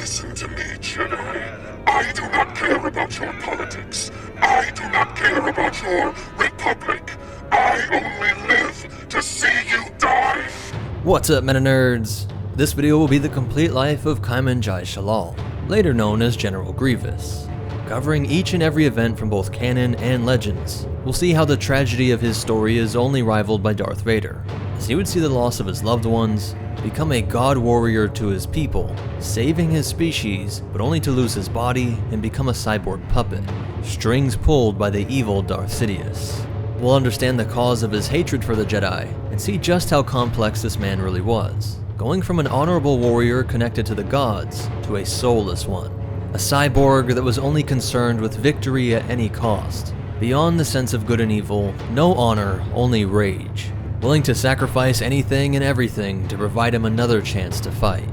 Listen to me, Jedi. I do not care about your politics. I do not care about your republic. I only live to see you die. What's up, meta nerds? This video will be the complete life of Kaimon Jai Shalal, later known as General Grievous. Covering each and every event from both canon and legends, we'll see how the tragedy of his story is only rivaled by Darth Vader, as he would see the loss of his loved ones, become a god warrior to his people, saving his species, but only to lose his body and become a cyborg puppet, strings pulled by the evil Darth Sidious. We'll understand the cause of his hatred for the Jedi, and see just how complex this man really was, going from an honorable warrior connected to the gods to a soulless one. A cyborg that was only concerned with victory at any cost. Beyond the sense of good and evil, no honor, only rage. Willing to sacrifice anything and everything to provide him another chance to fight.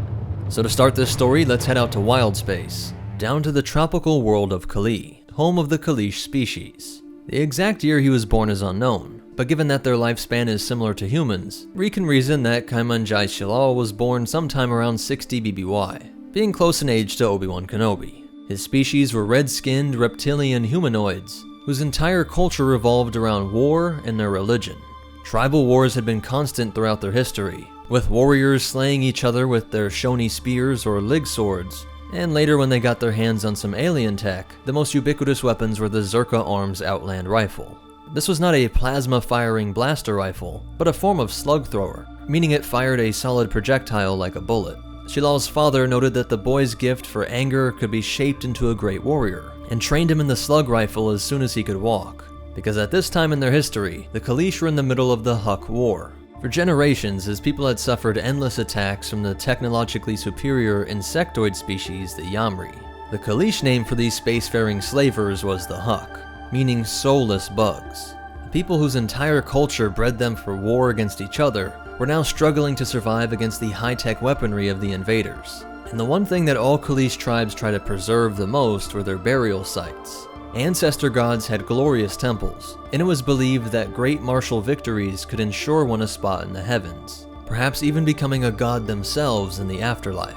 So to start this story, let's head out to wild space, down to the tropical world of Kalee, home of the Kaleesh species. The exact year he was born is unknown, but given that their lifespan is similar to humans, we can reason that Kaimon Jai Shalal was born sometime around 60 BBY. Being close in age to Obi-Wan Kenobi. His species were red-skinned reptilian humanoids, whose entire culture revolved around war and their religion. Tribal wars had been constant throughout their history, with warriors slaying each other with their shoni spears or lig swords, and later when they got their hands on some alien tech, the most ubiquitous weapons were the Zerka Arms Outland Rifle. This was not a plasma-firing blaster rifle, but a form of slug thrower, meaning it fired a solid projectile like a bullet. Shalal's father noted that the boy's gift for anger could be shaped into a great warrior, and trained him in the slug rifle as soon as he could walk. Because at this time in their history, the Kaleesh were in the middle of the Huk War. For generations, his people had suffered endless attacks from the technologically superior insectoid species, the Yamri. The Kaleesh name for these spacefaring slavers was the Huk, meaning soulless bugs. The people whose entire culture bred them for war against each other were now struggling to survive against the high-tech weaponry of the invaders. And the one thing that all Kaleesh tribes try to preserve the most were their burial sites. Ancestor gods had glorious temples, and it was believed that great martial victories could ensure one a spot in the heavens, perhaps even becoming a god themselves in the afterlife.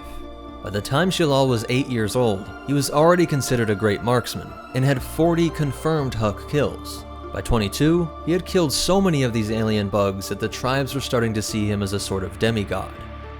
By the time Shalal was 8 years old, he was already considered a great marksman, and had 40 confirmed Huk kills. By 22, he had killed so many of these alien bugs that the tribes were starting to see him as a sort of demigod.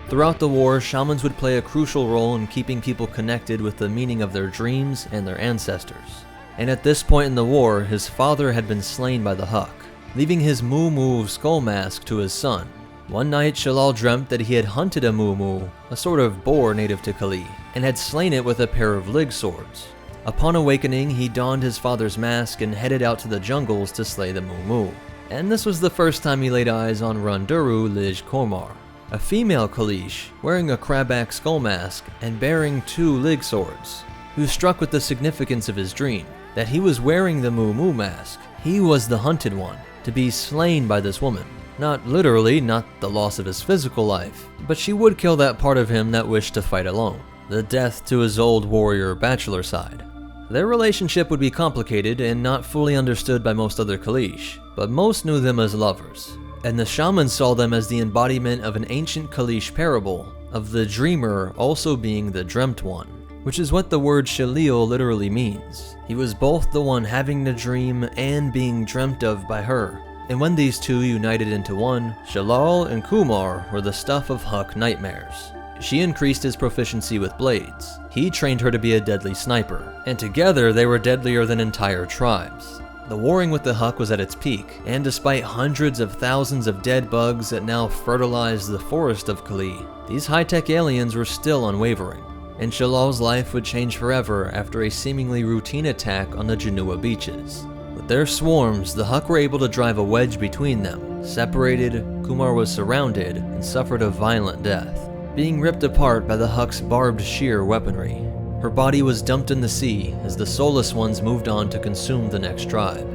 Throughout the war, shamans would play a crucial role in keeping people connected with the meaning of their dreams and their ancestors. And at this point in the war, his father had been slain by the Huk, leaving his Moo skull mask to his son. One night, Shalal dreamt that he had hunted a Moo, a sort of boar native to Kalee, and had slain it with a pair of lig swords. Upon awakening, he donned his father's mask and headed out to the jungles to slay the Moo. And this was the first time he laid eyes on Ronderu Lij Kummar, a female Kaleesh wearing a crabback skull mask and bearing 2 lig swords, who struck with the significance of his dream, that he was wearing the Moo mask. He was the hunted one, to be slain by this woman. Not literally, not the loss of his physical life, but she would kill that part of him that wished to fight alone, the death to his old warrior bachelor side. Their relationship would be complicated and not fully understood by most other Kaleesh, but most knew them as lovers, and the shamans saw them as the embodiment of an ancient Kaleesh parable of the dreamer also being the dreamt one, which is what the word Shalil literally means. He was both the one having the dream and being dreamt of by her, and when these two united into one, Shalal and Kummar were the stuff of Huk nightmares. She increased his proficiency with blades. He trained her to be a deadly sniper, and together they were deadlier than entire tribes. The warring with the Huk was at its peak, and despite hundreds of thousands of dead bugs that now fertilized the forest of Kalee, these high-tech aliens were still unwavering. And Shalal's life would change forever after a seemingly routine attack on the Janua beaches. With their swarms, the Huk were able to drive a wedge between them. Separated, Kummar was surrounded and suffered a violent death, being ripped apart by the Huk's barbed shear weaponry. Her body was dumped in the sea as the soulless ones moved on to consume the next tribe.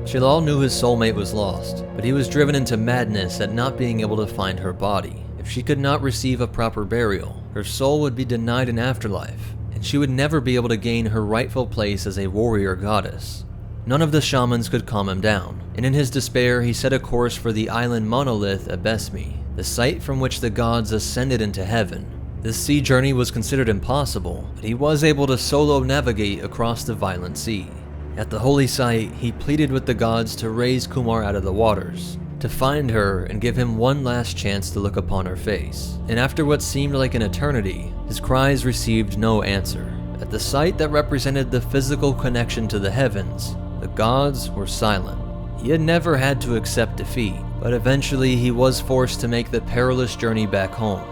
Shalal knew his soulmate was lost, but he was driven into madness at not being able to find her body. If she could not receive a proper burial, her soul would be denied an afterlife, and she would never be able to gain her rightful place as a warrior goddess. None of the shamans could calm him down, and in his despair he set a course for the island monolith Abesmi, the site from which the gods ascended into heaven, This sea journey was considered impossible, but he was able to solo navigate across the violent sea. At the holy site, he pleaded with the gods to raise Kummar out of the waters, to find her and give him one last chance to look upon her face. And after what seemed like an eternity, his cries received no answer. At the site that represented the physical connection to the heavens, the gods were silent. He had never had to accept defeat, but eventually he was forced to make the perilous journey back home.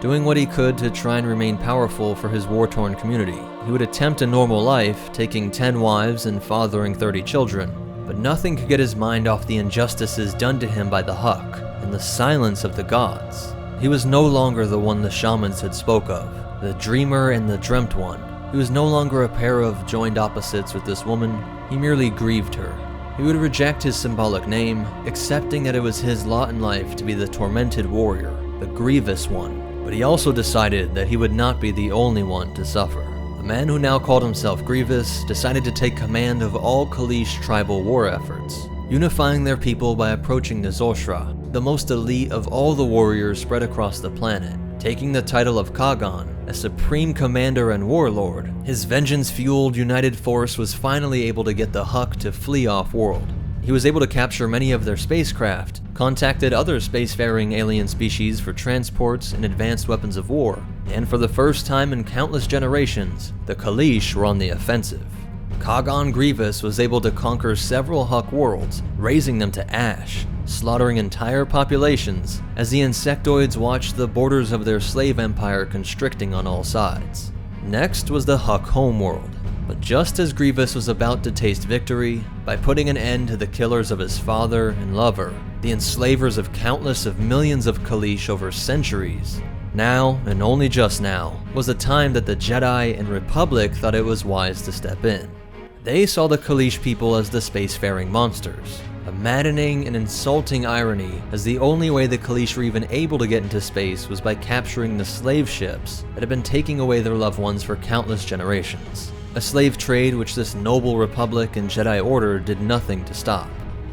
Doing what he could to try and remain powerful for his war-torn community, he would attempt a normal life, taking 10 wives and fathering 30 children, but nothing could get his mind off the injustices done to him by the Huk and the silence of the gods. He was no longer the one the shamans had spoke of, the dreamer and the dreamt one. He was no longer a pair of joined opposites with this woman, he merely grieved her. He would reject his symbolic name, accepting that it was his lot in life to be the tormented warrior, the grievous one. But he also decided that he would not be the only one to suffer. The man who now called himself Grievous decided to take command of all Kaleesh tribal war efforts, unifying their people by approaching the Zoshra, the most elite of all the warriors spread across the planet. Taking the title of Kagan, as supreme commander and warlord, his vengeance-fueled united force was finally able to get the Huk to flee off-world. He was able to capture many of their spacecraft, contacted other spacefaring alien species for transports and advanced weapons of war, and for the first time in countless generations, the Kaleesh were on the offensive. Kagan Grievous was able to conquer several Huk worlds, razing them to ash, slaughtering entire populations as the insectoids watched the borders of their slave empire constricting on all sides. Next was the Huk homeworld. But just as Grievous was about to taste victory, by putting an end to the killers of his father and lover, the enslavers of countless of millions of Kaleesh over centuries, now, and only just now, was a time that the Jedi and Republic thought it was wise to step in. They saw the Kaleesh people as the spacefaring monsters, a maddening and insulting irony, as the only way the Kaleesh were even able to get into space was by capturing the slave ships that had been taking away their loved ones for countless generations. A slave trade which this noble Republic and Jedi Order did nothing to stop.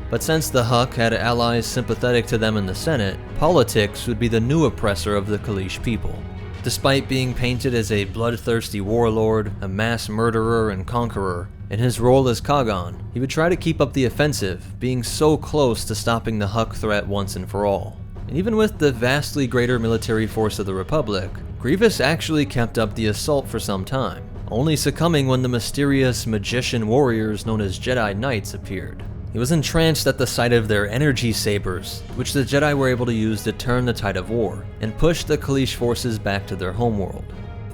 But since the Huk had allies sympathetic to them in the Senate, politics would be the new oppressor of the Kaleesh people. Despite being painted as a bloodthirsty warlord, a mass murderer and conqueror, in his role as Kagan, he would try to keep up the offensive, being so close to stopping the Huk threat once and for all. And even with the vastly greater military force of the Republic, Grievous actually kept up the assault for some time, only succumbing when the mysterious magician warriors known as Jedi Knights appeared. He was entranced at the sight of their energy sabers, which the Jedi were able to use to turn the tide of war, and push the Kaleesh forces back to their homeworld.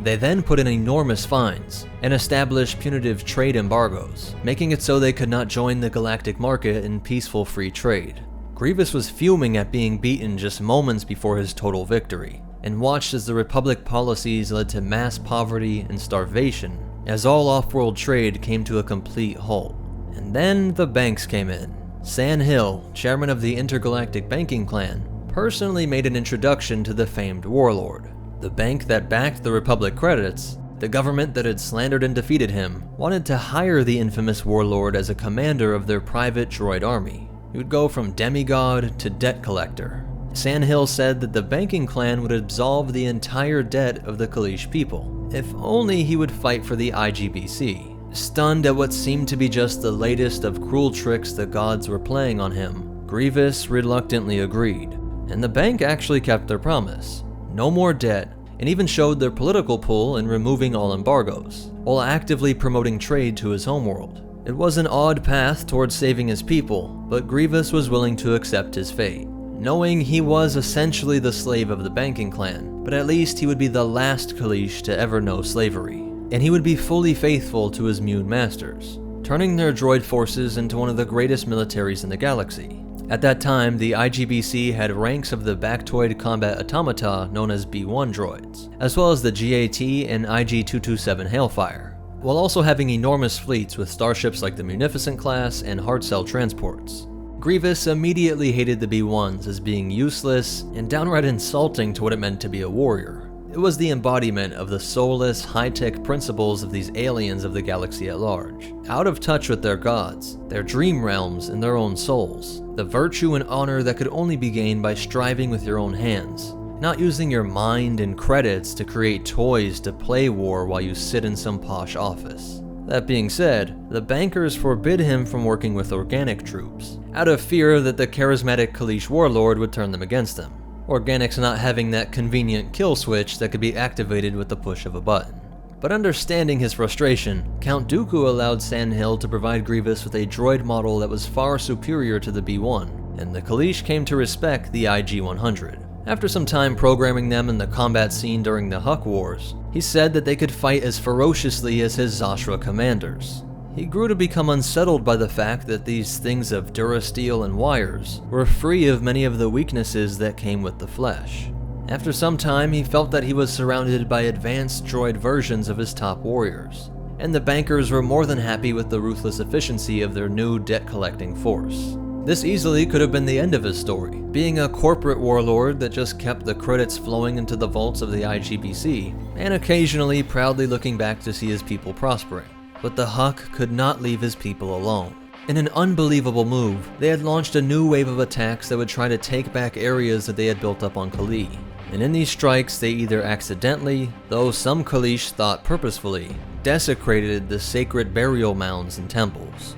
They then put in enormous fines, and established punitive trade embargoes, making it so they could not join the galactic market in peaceful free trade. Grievous was fuming at being beaten just moments before his total victory, and watched as the Republic policies led to mass poverty and starvation, as all off-world trade came to a complete halt. And then the banks came in. San Hill, chairman of the Intergalactic Banking Clan, personally made an introduction to the famed warlord. The bank that backed the Republic credits, the government that had slandered and defeated him, wanted to hire the infamous warlord as a commander of their private droid army. He would go from demigod to debt collector. San Hill said that the banking clan would absolve the entire debt of the Kaleesh people, if only he would fight for the IGBC. Stunned at what seemed to be just the latest of cruel tricks the gods were playing on him, Grievous reluctantly agreed, and the bank actually kept their promise. No more debt, and even showed their political pull in removing all embargoes, while actively promoting trade to his homeworld. It was an odd path towards saving his people, but Grievous was willing to accept his fate, knowing he was essentially the slave of the banking clan, but at least he would be the last Kaleesh to ever know slavery, and he would be fully faithful to his Muun masters, turning their droid forces into one of the greatest militaries in the galaxy. At that time, the IGBC had ranks of the Bactoid combat automata known as B-1 droids, as well as the GAT and IG-227 Hailfire, while also having enormous fleets with starships like the Munificent class and hard cell transports. Grievous immediately hated the B-1s as being useless and downright insulting to what it meant to be a warrior. It was the embodiment of the soulless, high-tech principles of these aliens of the galaxy at large, out of touch with their gods, their dream realms, and their own souls, the virtue and honor that could only be gained by striving with your own hands. not using your mind and credits to create toys to play war while you sit in some posh office. That being said, the bankers forbid him from working with organic troops, out of fear that the charismatic Kaleesh warlord would turn them against him. Organics not having that convenient kill switch that could be activated with the push of a button. But understanding his frustration, Count Dooku allowed Sandhill to provide Grievous with a droid model that was far superior to the B-1, and the Kaleesh came to respect the IG-100. After some time programming them in the combat scene during the Huk Wars, he said that they could fight as ferociously as his Zashra commanders. He grew to become unsettled by the fact that these things of durasteel and wires were free of many of the weaknesses that came with the flesh. After some time, he felt that he was surrounded by advanced droid versions of his top warriors, and the bankers were more than happy with the ruthless efficiency of their new debt-collecting force. This easily could have been the end of his story, being a corporate warlord that just kept the credits flowing into the vaults of the IGBC, and occasionally proudly looking back to see his people prospering. But the Huk could not leave his people alone. In an unbelievable move, they had launched a new wave of attacks that would try to take back areas that they had built up on Kalee. And in these strikes, they either accidentally, though some Kaleesh thought purposefully, desecrated the sacred burial mounds and temples.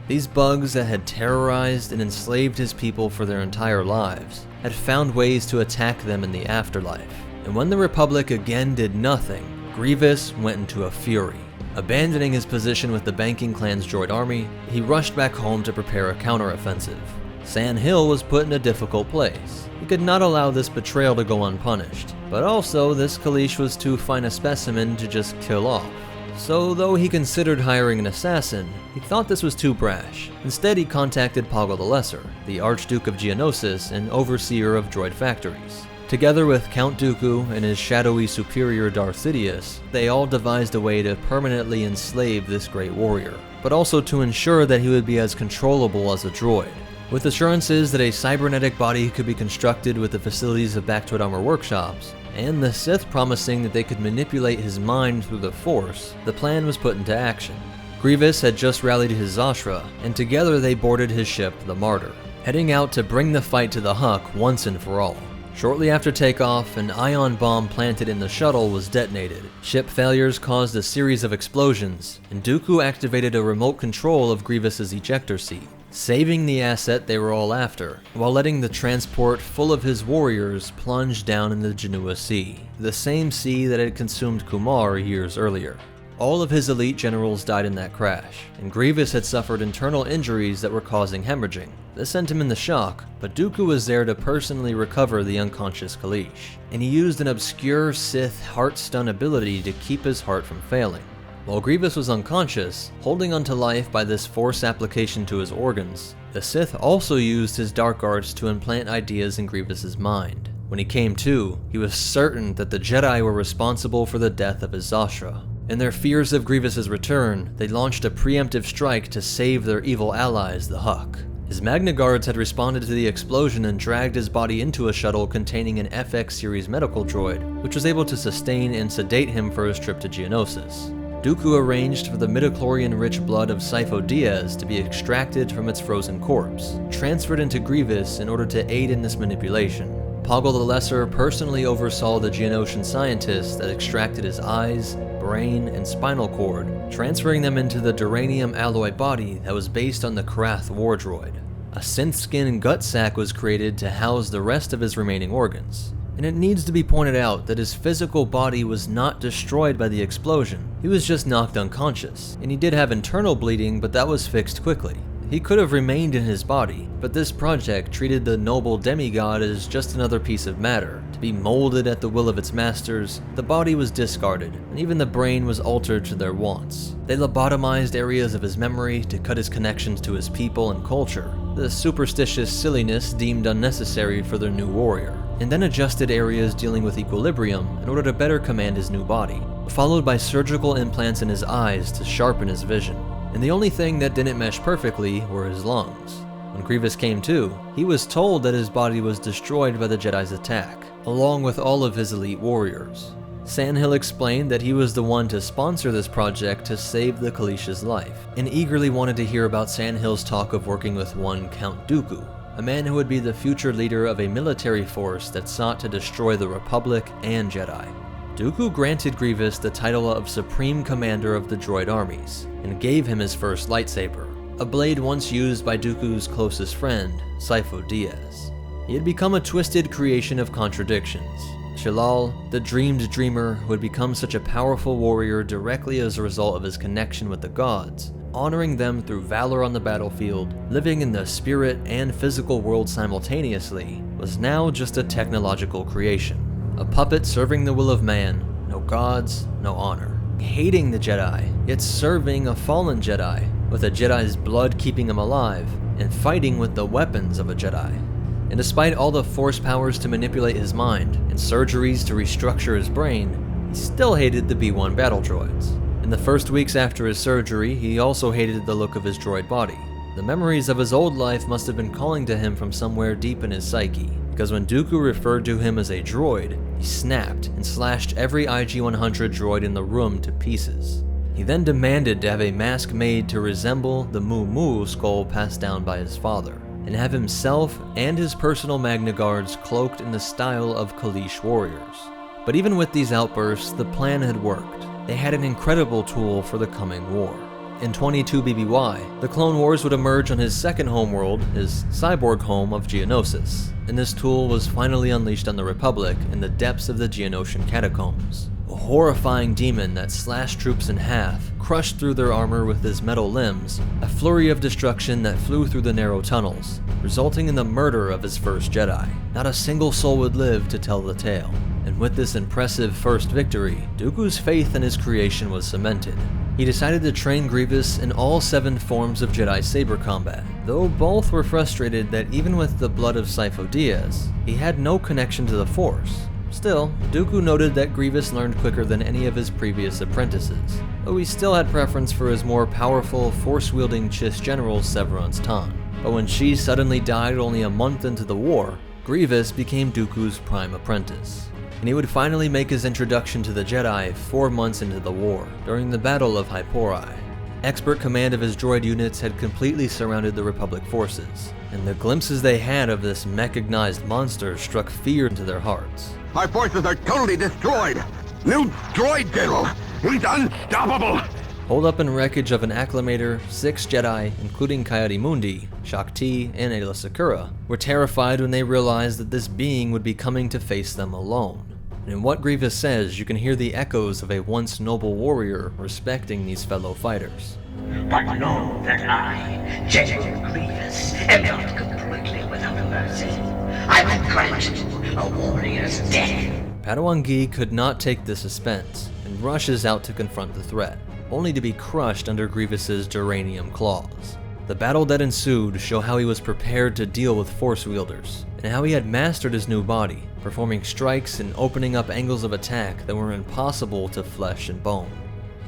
These bugs that had terrorized and enslaved his people for their entire lives had found ways to attack them in the afterlife. And when the Republic again did nothing, Grievous went into a fury. Abandoning his position with the banking clan's droid army, he rushed back home to prepare a counteroffensive. Sandhill was put in a difficult place. He could not allow this betrayal to go unpunished, but also this Kaleesh was too fine a specimen to just kill off. So though he considered hiring an assassin, he thought this was too brash. Instead, he contacted Poggle the Lesser, the Archduke of Geonosis and overseer of droid factories. Together with Count Dooku and his shadowy superior Darth Sidious, they all devised a way to permanently enslave this great warrior, but also to ensure that he would be as controllable as a droid. With assurances that a cybernetic body could be constructed with the facilities of Bactoid Armor workshops, and the Sith promising that they could manipulate his mind through the Force, the plan was put into action. Grievous had just rallied his Zashra, and together they boarded his ship, the Martyr, heading out to bring the fight to the Huk once and for all. Shortly after takeoff, an ion bomb planted in the shuttle was detonated. Ship failures caused a series of explosions, and Dooku activated a remote control of Grievous's ejector seat, saving the asset they were all after, while letting the transport full of his warriors plunge down in the Genua Sea, the same sea that had consumed Kummar years earlier. All of his elite generals died in that crash, and Grievous had suffered internal injuries that were causing hemorrhaging. This sent him into shock, but Dooku was there to personally recover the unconscious Kaleesh, and he used an obscure Sith heart stun ability to keep his heart from failing. While Grievous was unconscious, holding onto life by this force application to his organs, the Sith also used his dark arts to implant ideas in Grievous's mind. When he came to, he was certain that the Jedi were responsible for the death of his Zashra. In their fears of Grievous's return, they launched a preemptive strike to save their evil allies, the Huk. His Magna Guards had responded to the explosion and dragged his body into a shuttle containing an FX series medical droid, which was able to sustain and sedate him for his trip to Geonosis. Dooku arranged for the midichlorian-rich blood of Sifo Dyas to be extracted from its frozen corpse, transferred into Grievous in order to aid in this manipulation. Poggle the Lesser personally oversaw the Geonosian scientists that extracted his eyes, brain, and spinal cord, transferring them into the duranium alloy body that was based on the Karath war droid. A synth skin gut sac was created to house the rest of his remaining organs. And it needs to be pointed out that his physical body was not destroyed by the explosion. He was just knocked unconscious, and he did have internal bleeding, but that was fixed quickly. He could have remained in his body, but this project treated the noble demigod as just another piece of matter, to be molded at the will of its masters. The body was discarded, and even the brain was altered to their wants. They lobotomized areas of his memory to cut his connections to his people and culture, the superstitious silliness deemed unnecessary for their new warrior, and then adjusted areas dealing with equilibrium in order to better command his new body, followed by surgical implants in his eyes to sharpen his vision. And the only thing that didn't mesh perfectly were his lungs. When Grievous came to, he was told that his body was destroyed by the Jedi's attack, along with all of his elite warriors. Sandhill explained that he was the one to sponsor this project to save the Kaleesh's life, and eagerly wanted to hear about Sandhill's talk of working with one Count Dooku. a man who would be the future leader of a military force that sought to destroy the Republic and Jedi. Dooku granted Grievous the title of Supreme Commander of the droid armies, and gave him his first lightsaber, a blade once used by Dooku's closest friend, Sifo Dyas. He had become a twisted creation of contradictions. Shalal, the dreamed dreamer who had become such a powerful warrior directly as a result of his connection with the gods, honoring them through valor on the battlefield, living in the spirit and physical world simultaneously, was now just a technological creation. A puppet serving the will of man, no gods, no honor. Hating the Jedi, yet serving a fallen Jedi, with a Jedi's blood keeping him alive, and fighting with the weapons of a Jedi. And despite all the force powers to manipulate his mind, and surgeries to restructure his brain, he still hated the B-1 battle droids. In the first weeks after his surgery, he also hated the look of his droid body. The memories of his old life must have been calling to him from somewhere deep in his psyche, because when Dooku referred to him as a droid, he snapped and slashed every IG-100 droid in the room to pieces. He then demanded to have a mask made to resemble the Muun skull passed down by his father, and have himself and his personal Magna Guards cloaked in the style of Kaleesh warriors. But even with these outbursts, the plan had worked. They had an incredible tool for the coming war. In 22 BBY, the Clone Wars would emerge on his second homeworld, his cyborg home of Geonosis, and this tool was finally unleashed on the Republic in the depths of the Geonosian catacombs. A horrifying demon that slashed troops in half, crushed through their armor with his metal limbs, a flurry of destruction that flew through the narrow tunnels, resulting in the murder of his first Jedi. Not a single soul would live to tell the tale. And with this impressive first victory, Dooku's faith in his creation was cemented. He decided to train Grievous in all 7 forms of Jedi saber combat, though both were frustrated that even with the blood of Sifo Dyas, he had no connection to the Force. Still, Dooku noted that Grievous learned quicker than any of his previous apprentices, though he still had preference for his more powerful, force-wielding Chiss General Severance Tan. But when she suddenly died only a month into the war, Grievous became Dooku's prime apprentice. And he would finally make his introduction to the Jedi 4 months into the war, during the Battle of Hypori. Expert command of his droid units had completely surrounded the Republic forces, and the glimpses they had of this mechanized monster struck fear into their hearts. My forces are totally destroyed! New droid general! He's unstoppable! Holed up in wreckage of an acclimator, 6 Jedi, including Coyote-Mundi, Shaak-Ti, and Aayla Secura, were terrified when they realized that this being would be coming to face them alone. And in what Grievous says, you can hear the echoes of a once noble warrior respecting these fellow fighters. But know that I, General Grievous, am not completely without mercy. I will grant you a warrior's death. Padawan Gi could not take the suspense, and rushes out to confront the threat, only to be crushed under Grievous's duranium claws. The battle that ensued show how he was prepared to deal with Force wielders, and how he had mastered his new body, performing strikes and opening up angles of attack that were impossible to flesh and bone.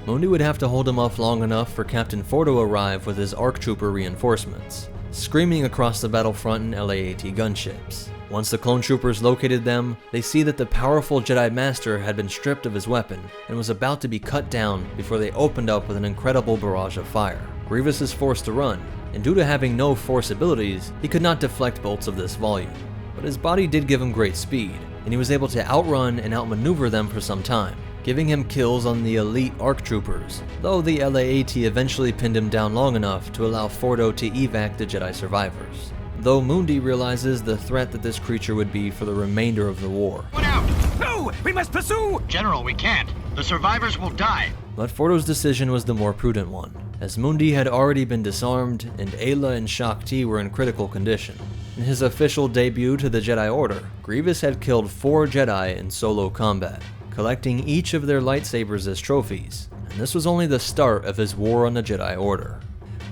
Mundi would have to hold him off long enough for Captain Ford to arrive with his ARC Trooper reinforcements, screaming across the battlefront in LAAT gunships. Once the clone troopers located them, they see that the powerful Jedi Master had been stripped of his weapon and was about to be cut down before they opened up with an incredible barrage of fire. Grievous is forced to run, and due to having no force abilities, he could not deflect bolts of this volume. But his body did give him great speed, and he was able to outrun and outmaneuver them for some time, giving him kills on the elite ARC troopers, though the LAAT eventually pinned him down long enough to allow Fordo to evac the Jedi survivors. Though Mundi realizes the threat that this creature would be for the remainder of the war. What out? No! We must pursue! General, we can't. The survivors will die. But Fordo's decision was the more prudent one, as Mundi had already been disarmed and Aayla and Shaak-Ti were in critical condition. In his official debut to the Jedi Order, Grievous had killed 4 Jedi in solo combat, collecting each of their lightsabers as trophies, and this was only the start of his war on the Jedi Order.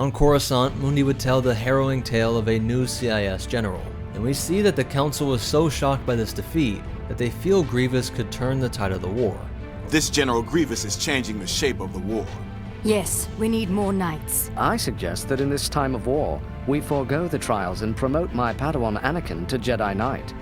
On Coruscant, Mundi would tell the harrowing tale of a new CIS general, and we see that the Council was so shocked by this defeat that they feel Grievous could turn the tide of the war. This General Grievous is changing the shape of the war. Yes, we need more knights. I suggest that in this time of war, we forego the trials and promote my Padawan Anakin to Jedi Knight.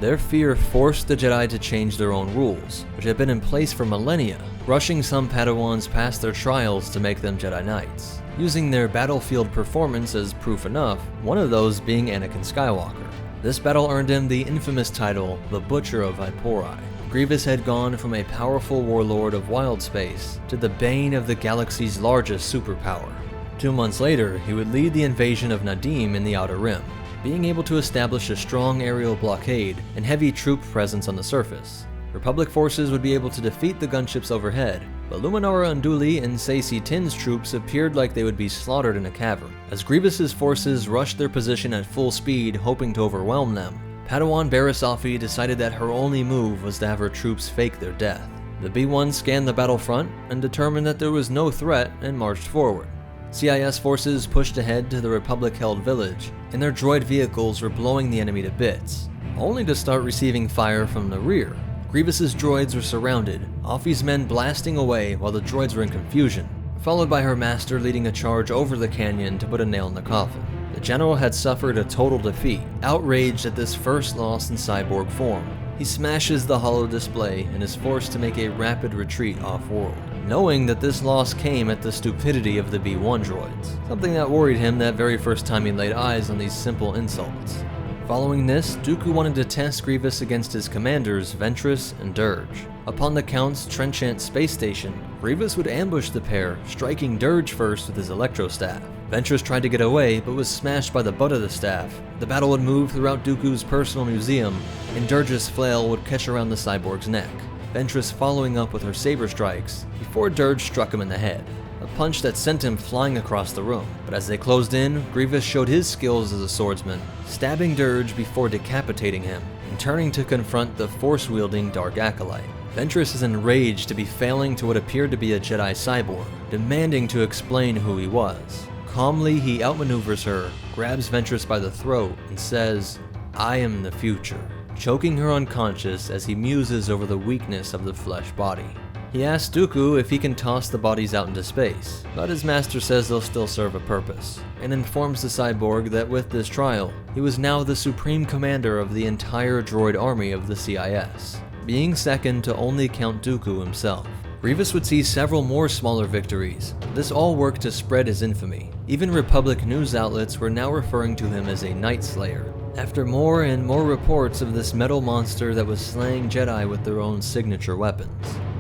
Their fear forced the Jedi to change their own rules, which had been in place for millennia, rushing some Padawans past their trials to make them Jedi Knights, using their battlefield performance as proof enough, one of those being Anakin Skywalker. This battle earned him the infamous title, the Butcher of Ipori. Grievous had gone from a powerful warlord of wild space to the bane of the galaxy's largest superpower. 2 months later, he would lead the invasion of Nadim in the Outer Rim, being able to establish a strong aerial blockade and heavy troop presence on the surface. Republic forces would be able to defeat the gunships overhead, but Luminara Unduli and Saesee Tin's troops appeared like they would be slaughtered in a cavern. As Grievous's forces rushed their position at full speed, hoping to overwhelm them, Padawan Barisafi decided that her only move was to have her troops fake their death. The B-1 scanned the battlefront and determined that there was no threat and marched forward. CIS forces pushed ahead to the Republic-held village, and their droid vehicles were blowing the enemy to bits, only to start receiving fire from the rear. Grievous's droids were surrounded, Offie's men blasting away while the droids were in confusion, followed by her master leading a charge over the canyon to put a nail in the coffin. The general had suffered a total defeat, outraged at this first loss in cyborg form. He smashes the holo display and is forced to make a rapid retreat off-world, knowing that this loss came at the stupidity of the B-1 droids, something that worried him that very first time he laid eyes on these simple insults. Following this, Dooku wanted to test Grievous against his commanders Ventress and Dirge. Upon the Count's trenchant space station, Grievous would ambush the pair, striking Dirge first with his electro staff. Ventress tried to get away, but was smashed by the butt of the staff. The battle would move throughout Dooku's personal museum, and Dirge's flail would catch around the cyborg's neck, Ventress following up with her saber strikes before Dirge struck him in the head, a punch that sent him flying across the room. But as they closed in, Grievous showed his skills as a swordsman, stabbing Dirge before decapitating him, and turning to confront the force-wielding Dark Acolyte. Ventress is enraged to be failing to what appeared to be a Jedi cyborg, demanding to explain who he was. Calmly, he outmaneuvers her, grabs Ventress by the throat, and says, "I am the future," choking her unconscious as he muses over the weakness of the flesh body. He asks Dooku if he can toss the bodies out into space, but his master says they'll still serve a purpose, and informs the cyborg that with this trial, he was now the supreme commander of the entire droid army of the CIS, being second to only Count Dooku himself. Grievous would see several more smaller victories. This all worked to spread his infamy. Even Republic news outlets were now referring to him as a Night Slayer, after more and more reports of this metal monster that was slaying Jedi with their own signature weapons.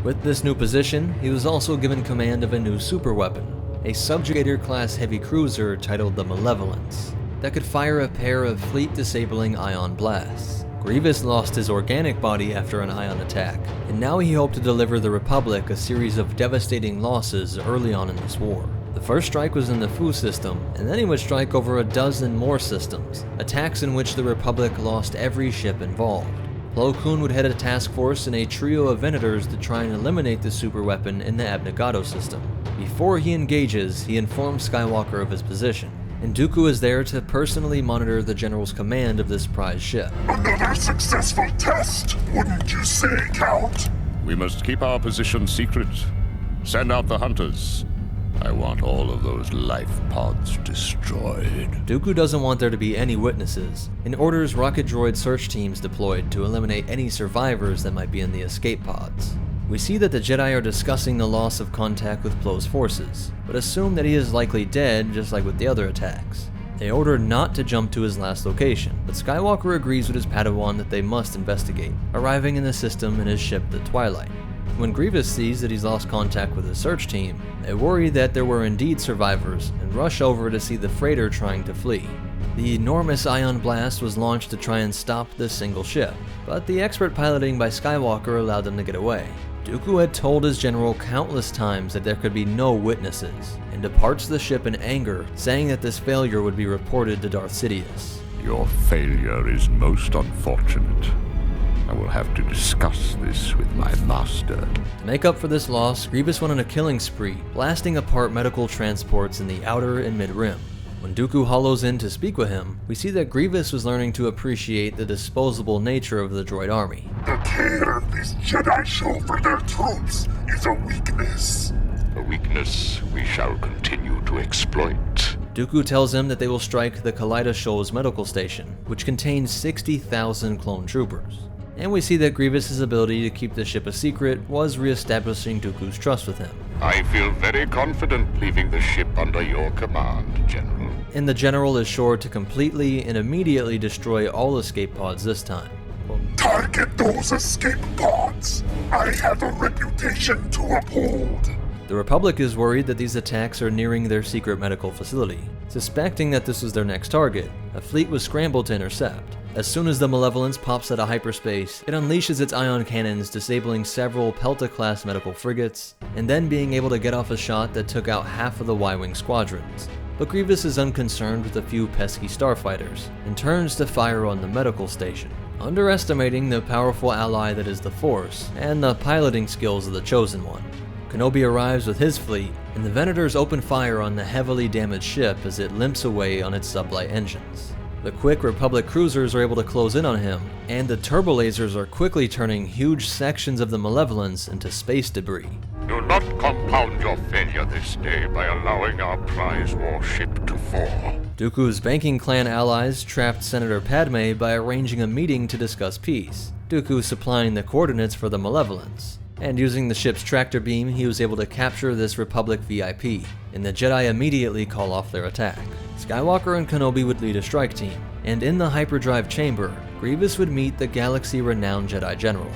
With this new position, he was also given command of a new super weapon, a subjugator-class heavy cruiser titled the Malevolence, that could fire a pair of fleet-disabling ion blasts. Grievous lost his organic body after an ion attack, and now he hoped to deliver the Republic a series of devastating losses early on in this war. The first strike was in the Fu system, and then he would strike over a dozen more systems, attacks in which the Republic lost every ship involved. Plo Koon would head a task force in a trio of Venators to try and eliminate the superweapon in the Abnegado system. Before he engages, he informs Skywalker of his position, and Dooku is there to personally monitor the General's command of this prize ship. Another successful test, wouldn't you say, Count? We must keep our position secret. Send out the hunters. I want all of those life pods destroyed. Dooku doesn't want there to be any witnesses, and orders rocket droid search teams deployed to eliminate any survivors that might be in the escape pods. We see that the Jedi are discussing the loss of contact with Plo's forces, but assume that he is likely dead just like with the other attacks. They order not to jump to his last location, but Skywalker agrees with his Padawan that they must investigate, arriving in the system in his ship the Twilight. When Grievous sees that he's lost contact with his search team, they worry that there were indeed survivors and rush over to see the freighter trying to flee. The enormous ion blast was launched to try and stop this single ship, but the expert piloting by Skywalker allowed them to get away. Dooku had told his general countless times that there could be no witnesses, and departs the ship in anger, saying that this failure would be reported to Darth Sidious. Your failure is most unfortunate. I will have to discuss this with my master. To make up for this loss, Grievous went on a killing spree, blasting apart medical transports in the outer and mid-rim. When Dooku hollows in to speak with him, we see that Grievous was learning to appreciate the disposable nature of the droid army. The care these Jedi show for their troops is a weakness. A weakness we shall continue to exploit. Dooku tells him that they will strike the Kaleesh-Huk's medical station, which contains 60,000 clone troopers. And we see that Grievous's ability to keep the ship a secret was re-establishing Dooku's trust with him. I feel very confident leaving the ship under your command, General. And the General is sure to completely and immediately destroy all escape pods this time. Target those escape pods! I have a reputation to uphold! The Republic is worried that these attacks are nearing their secret medical facility. Suspecting that this was their next target, a fleet was scrambled to intercept. As soon as the Malevolence pops out of hyperspace, it unleashes its ion cannons, disabling several Pelta-class medical frigates, and then being able to get off a shot that took out half of the Y-Wing squadrons. But Grievous is unconcerned with a few pesky starfighters, and turns to fire on the medical station, underestimating the powerful ally that is the Force, and the piloting skills of the Chosen One. Kenobi arrives with his fleet, and the Venators open fire on the heavily damaged ship as it limps away on its sublight engines. The quick Republic cruisers are able to close in on him, and the turbolasers are quickly turning huge sections of the Malevolence into space debris. Do not compound your failure this day by allowing our prize warship to fall. Dooku's banking clan allies trapped Senator Padme by arranging a meeting to discuss peace, Dooku supplying the coordinates for the Malevolence. And using the ship's tractor beam, he was able to capture this Republic VIP, and the Jedi immediately call off their attack. Skywalker and Kenobi would lead a strike team, and in the hyperdrive chamber, Grievous would meet the galaxy-renowned Jedi General.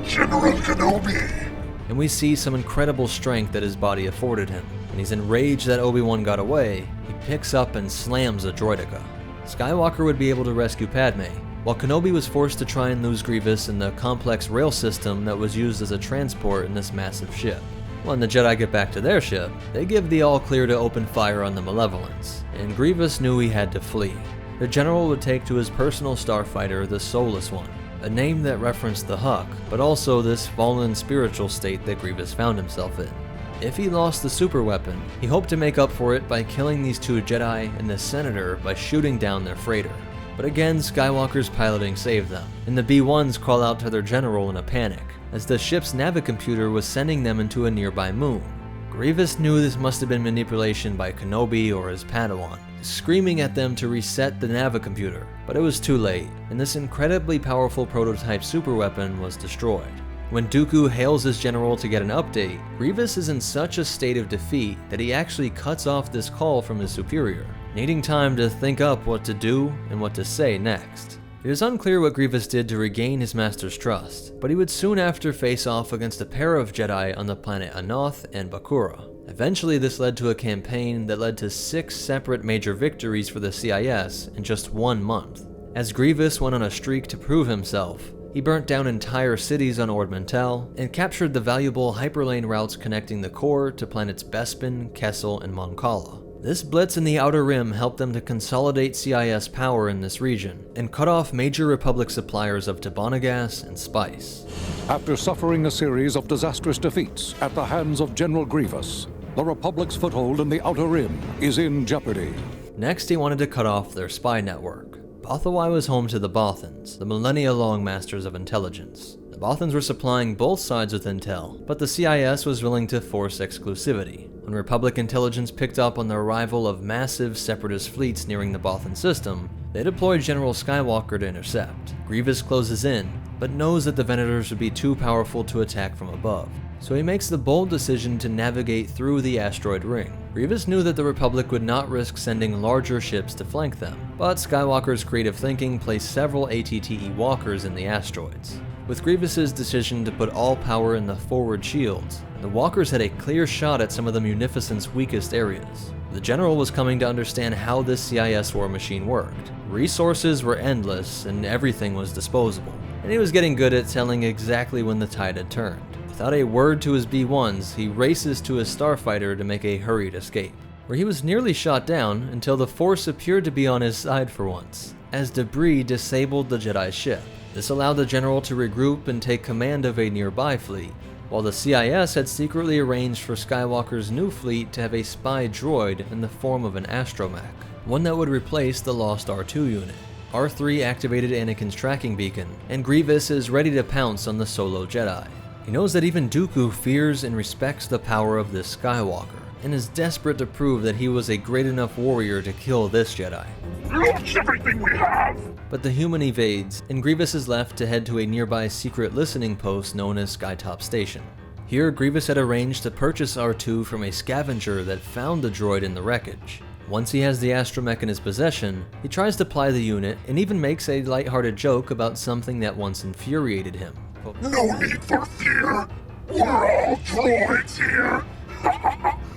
General Kenobi! And we see some incredible strength that his body afforded him. When he's enraged that Obi-Wan got away, he picks up and slams a droideka. Skywalker would be able to rescue Padme, while Kenobi was forced to try and lose Grievous in the complex rail system that was used as a transport in this massive ship. When the Jedi get back to their ship, they give the all-clear to open fire on the Malevolence, and Grievous knew he had to flee. The General would take to his personal starfighter, the Soulless One, a name that referenced the Huk, but also this fallen spiritual state that Grievous found himself in. If he lost the super weapon, he hoped to make up for it by killing these two Jedi and the Senator by shooting down their freighter. But again, Skywalker's piloting saved them, and the B-1s call out to their general in a panic, as the ship's navicomputer was sending them into a nearby moon. Grievous knew this must have been manipulation by Kenobi or his Padawan, screaming at them to reset the navicomputer, but it was too late, and this incredibly powerful prototype superweapon was destroyed. When Dooku hails his general to get an update, Grievous is in such a state of defeat that he actually cuts off this call from his superior, needing time to think up what to do and what to say next. It is unclear what Grievous did to regain his master's trust, but he would soon after face off against a pair of Jedi on the planet Anoth and Bakura. Eventually this led to a campaign that led to 6 separate major victories for the CIS in just 1 month. As Grievous went on a streak to prove himself, he burnt down entire cities on Ord Mantell and captured the valuable hyperlane routes connecting the core to planets Bespin, Kessel, and Mon Cala. This blitz in the Outer Rim helped them to consolidate CIS power in this region and cut off major Republic suppliers of Tabanagas and spice. After suffering a series of disastrous defeats at the hands of General Grievous, the Republic's foothold in the Outer Rim is in jeopardy. Next, he wanted to cut off their spy network. Bothawai was home to the Bothans, the millennia-long masters of intelligence. The Bothans were supplying both sides with intel, but the CIS was willing to force exclusivity. When Republic intelligence picked up on the arrival of massive separatist fleets nearing the Bothan system, they deployed General Skywalker to intercept. Grievous closes in, but knows that the Venators would be too powerful to attack from above, so he makes the bold decision to navigate through the asteroid ring. Grievous knew that the Republic would not risk sending larger ships to flank them, but Skywalker's creative thinking placed several ATTE walkers in the asteroids. With Grievous's decision to put all power in the forward shields, the walkers had a clear shot at some of the Munificent's weakest areas. The General was coming to understand how this CIS war machine worked. Resources were endless and everything was disposable, and he was getting good at telling exactly when the tide had turned. Without a word to his B-1s, he races to his starfighter to make a hurried escape, where he was nearly shot down until the Force appeared to be on his side for once, as debris disabled the Jedi ship. This allowed the General to regroup and take command of a nearby fleet, while the CIS had secretly arranged for Skywalker's new fleet to have a spy droid in the form of an astromech, one that would replace the lost R2 unit. R3 activated Anakin's tracking beacon, and Grievous is ready to pounce on the solo Jedi. He knows that even Dooku fears and respects the power of this Skywalker, and is desperate to prove that he was a great enough warrior to kill this Jedi. Launch everything we have! But the human evades, and Grievous is left to head to a nearby secret listening post known as Skytop Station. Here, Grievous had arranged to purchase R2 from a scavenger that found the droid in the wreckage. Once he has the astromech in his possession, he tries to ply the unit and even makes a lighthearted joke about something that once infuriated him. No need for fear! We're all droids here!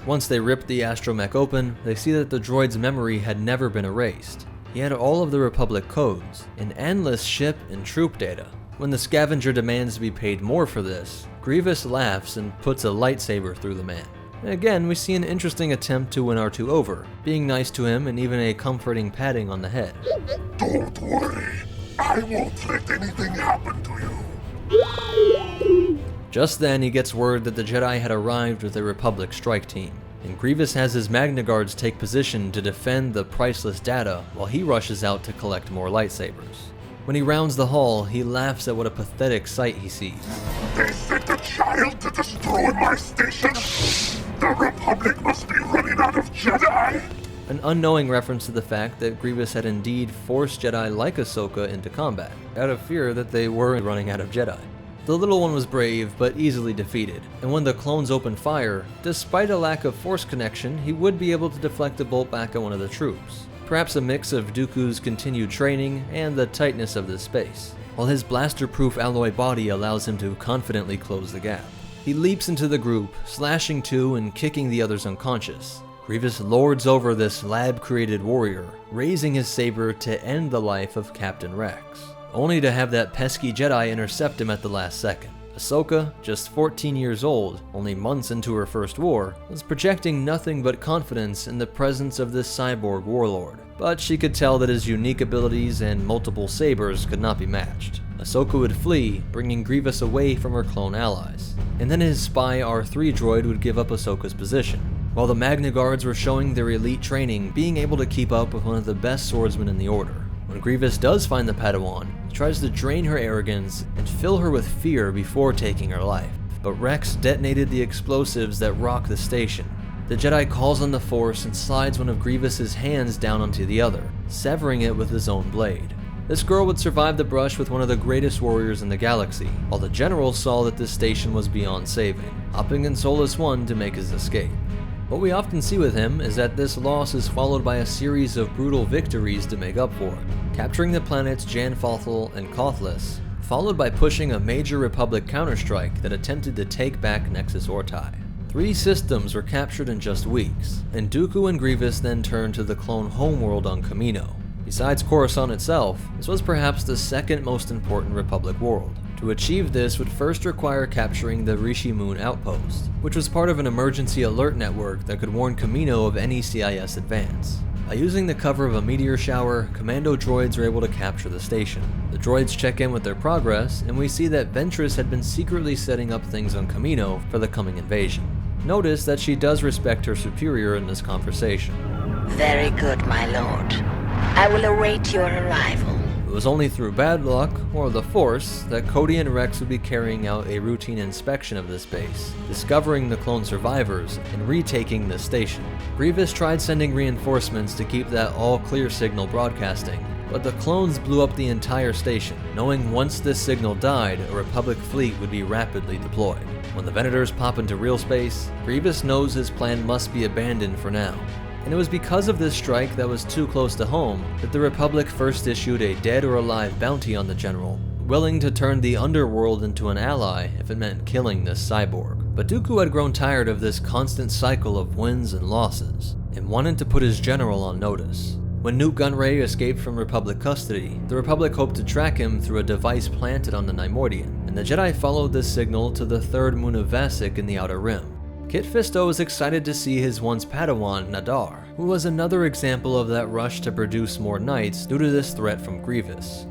Once they rip the astromech open, they see that the droid's memory had never been erased. He had all of the Republic codes, and endless ship and troop data. When the scavenger demands to be paid more for this, Grievous laughs and puts a lightsaber through the man. Again, we see an interesting attempt to win R2 over, being nice to him and even a comforting patting on the head. Don't worry, I won't let anything happen to you. Just then, he gets word that the Jedi had arrived with a Republic strike team, and Grievous has his Magna Guards take position to defend the priceless data while he rushes out to collect more lightsabers. When he rounds the hall, he laughs at what a pathetic sight he sees. They sent a child to destroy my station? The Republic must be running out of Jedi? An unknowing reference to the fact that Grievous had indeed forced Jedi like Ahsoka into combat, out of fear that they were running out of Jedi. The little one was brave, but easily defeated, and when the clones opened fire, despite a lack of force connection, he would be able to deflect a bolt back at one of the troops. Perhaps a mix of Dooku's continued training and the tightness of this space, while his blaster-proof alloy body allows him to confidently close the gap. He leaps into the group, slashing two and kicking the others unconscious. Grievous lords over this lab-created warrior, raising his saber to end the life of Captain Rex, only to have that pesky Jedi intercept him at the last second. Ahsoka, just 14 years old, only months into her first war, was projecting nothing but confidence in the presence of this cyborg warlord, but she could tell that his unique abilities and multiple sabers could not be matched. Ahsoka would flee, bringing Grievous away from her clone allies, and then his spy R3 droid would give up Ahsoka's position, while the Magna Guards were showing their elite training, being able to keep up with one of the best swordsmen in the Order. When Grievous does find the Padawan, he tries to drain her arrogance and fill her with fear before taking her life. But Rex detonated the explosives that rock the station. The Jedi calls on the Force and slides one of Grievous's hands down onto the other, severing it with his own blade. This girl would survive the brush with one of the greatest warriors in the galaxy, while the general saw that this station was beyond saving, hopping in Solus 1 to make his escape. What we often see with him is that this loss is followed by a series of brutal victories to make up for it, capturing the planets Janfothal and Kothless, followed by pushing a major Republic counterstrike that attempted to take back Nexus Ortai. 3 systems were captured in just weeks, and Dooku and Grievous then turned to the clone homeworld on Kamino. Besides Coruscant itself, this was perhaps the second most important Republic world. To achieve this would first require capturing the Rishi Muun outpost, which was part of an emergency alert network that could warn Kamino of any CIS advance. By using the cover of a meteor shower, commando droids are able to capture the station. The droids check in with their progress, and we see that Ventress had been secretly setting up things on Kamino for the coming invasion. Notice that she does respect her superior in this conversation. Very good, my lord. I will await your arrival. It was only through bad luck, or the Force, that Cody and Rex would be carrying out a routine inspection of this base, discovering the clone survivors, and retaking the station. Grievous tried sending reinforcements to keep that all-clear signal broadcasting, but the clones blew up the entire station, knowing once this signal died, a Republic fleet would be rapidly deployed. When the Venators pop into real space, Grievous knows his plan must be abandoned for now. And it was because of this strike that was too close to home that the Republic first issued a dead or alive bounty on the general, willing to turn the underworld into an ally if it meant killing this cyborg. But Dooku had grown tired of this constant cycle of wins and losses, and wanted to put his general on notice. When Nute Gunray escaped from Republic custody, the Republic hoped to track him through a device planted on the Neimoidian, and the Jedi followed this signal to the third moon of Vassek in the Outer Rim. Kit Fisto was excited to see his once Padawan, Nadar, who was another example of that rush to produce more knights due to this threat from Grievous.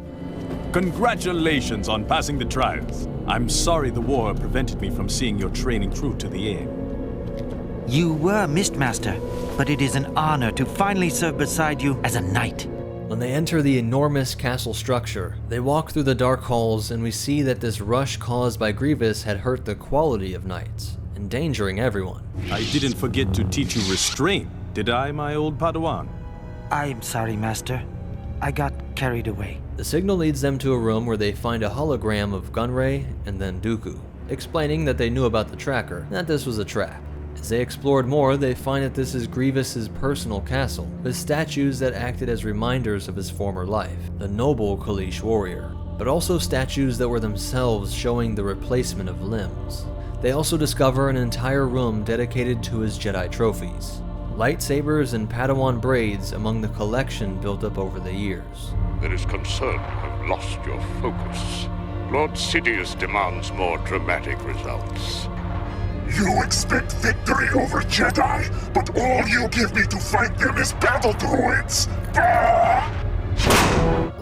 Congratulations on passing the trials. I'm sorry the war prevented me from seeing your training through to the end. You were Mistmaster, but it is an honor to finally serve beside you as a knight. When they enter the enormous castle structure, they walk through the dark halls and we see that this rush caused by Grievous had hurt the quality of knights. endangering everyone. I didn't forget to teach you restraint, did I, my old Padawan? I'm sorry, Master. I got carried away. The signal leads them to a room where they find a hologram of Gunray and then Dooku, explaining that they knew about the tracker and that this was a trap. As they explored more, they find that this is Grievous's personal castle, with statues that acted as reminders of his former life, the noble Kaleesh warrior, but also statues that were themselves showing the replacement of limbs. They also discover an entire room dedicated to his Jedi trophies, lightsabers and Padawan braids among the collection built up over the years. There is concern you have lost your focus. Lord Sidious demands more dramatic results. You expect victory over Jedi, but all you give me to fight them is battle droids!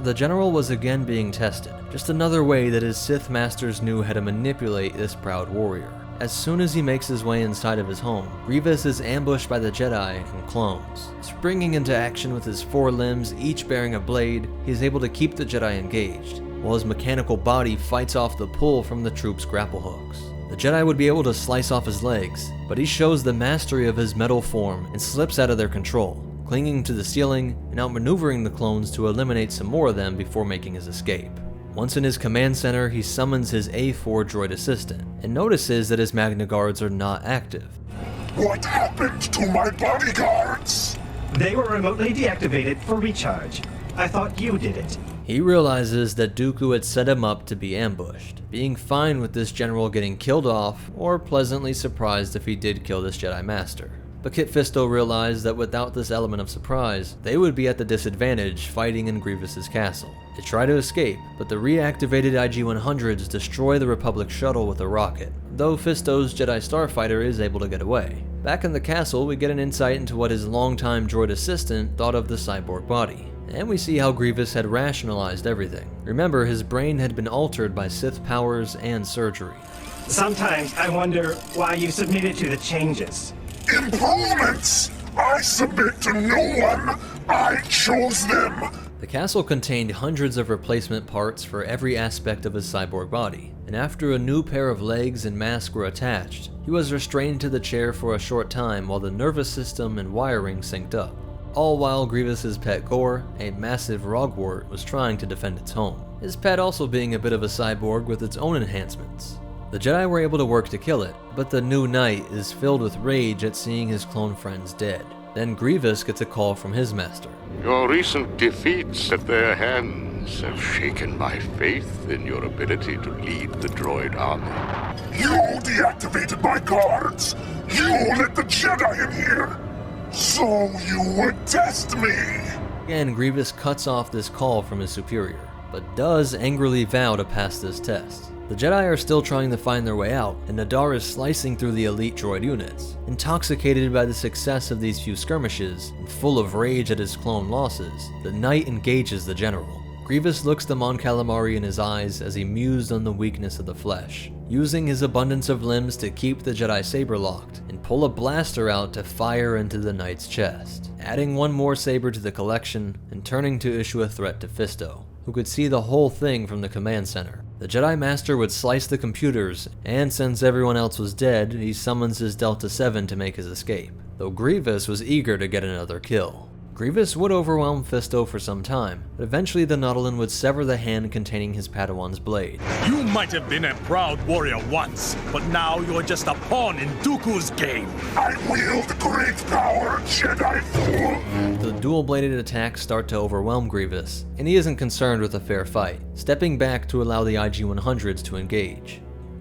The General was again being tested, just another way that his Sith Masters knew how to manipulate this proud warrior. As soon as he makes his way inside of his home, Grievous is ambushed by the Jedi and clones. Springing into action with his 4 limbs, each bearing a blade, he is able to keep the Jedi engaged, while his mechanical body fights off the pull from the troops' grapple hooks. The Jedi would be able to slice off his legs, but he shows the mastery of his metal form and slips out of their control, clinging to the ceiling and outmaneuvering the clones to eliminate some more of them before making his escape. Once in his command center, he summons his A4 droid assistant and notices that his Magna Guards are not active. What happened to my bodyguards? They were remotely deactivated for recharge. I thought you did it. He realizes that Dooku had set him up to be ambushed, being fine with this general getting killed off, or pleasantly surprised if he did kill this Jedi Master. But Kit Fisto realized that without this element of surprise, they would be at the disadvantage fighting in Grievous's castle. They try to escape, but the reactivated IG-100s destroy the Republic shuttle with a rocket, though Fisto's Jedi Starfighter is able to get away. Back in the castle, we get an insight into what his longtime droid assistant thought of the cyborg body, and we see how Grievous had rationalized everything. Remember, his brain had been altered by Sith powers and surgery. Sometimes I wonder why you submitted to the changes. Improvements! I submit to no one! I chose them! The castle contained hundreds of replacement parts for every aspect of his cyborg body, and after a new pair of legs and mask were attached, he was restrained to the chair for a short time while the nervous system and wiring synced up. All while Grievous's pet Gore, a massive rogwort, was trying to defend its home, his pet also being a bit of a cyborg with its own enhancements. The Jedi were able to work to kill it, but the new knight is filled with rage at seeing his clone friends dead. Then Grievous gets a call from his master. Your recent defeats at their hands have shaken my faith in your ability to lead the droid army. You deactivated my guards! You let the Jedi in here! So you would test me! Again, Grievous cuts off this call from his superior, but does angrily vow to pass this test. The Jedi are still trying to find their way out, and Nadar is slicing through the elite droid units. Intoxicated by the success of these few skirmishes, and full of rage at his clone losses, the knight engages the general. Grievous looks the Mon Calamari in his eyes as he mused on the weakness of the flesh, using his abundance of limbs to keep the Jedi saber locked, and pull a blaster out to fire into the knight's chest, adding one more saber to the collection, and turning to issue a threat to Fisto, who could see the whole thing from the command center. The Jedi Master would slice the computers, and since everyone else was dead, he summons his Delta 7 to make his escape, though Grievous was eager to get another kill. Grievous would overwhelm Fisto for some time, but eventually the Nautolan would sever the hand containing his Padawan's blade. You might have been a proud warrior once, but now you're just a pawn in Dooku's game. I wield great power, Jedi fool! The dual-bladed attacks start to overwhelm Grievous, and he isn't concerned with a fair fight, stepping back to allow the IG-100s to engage.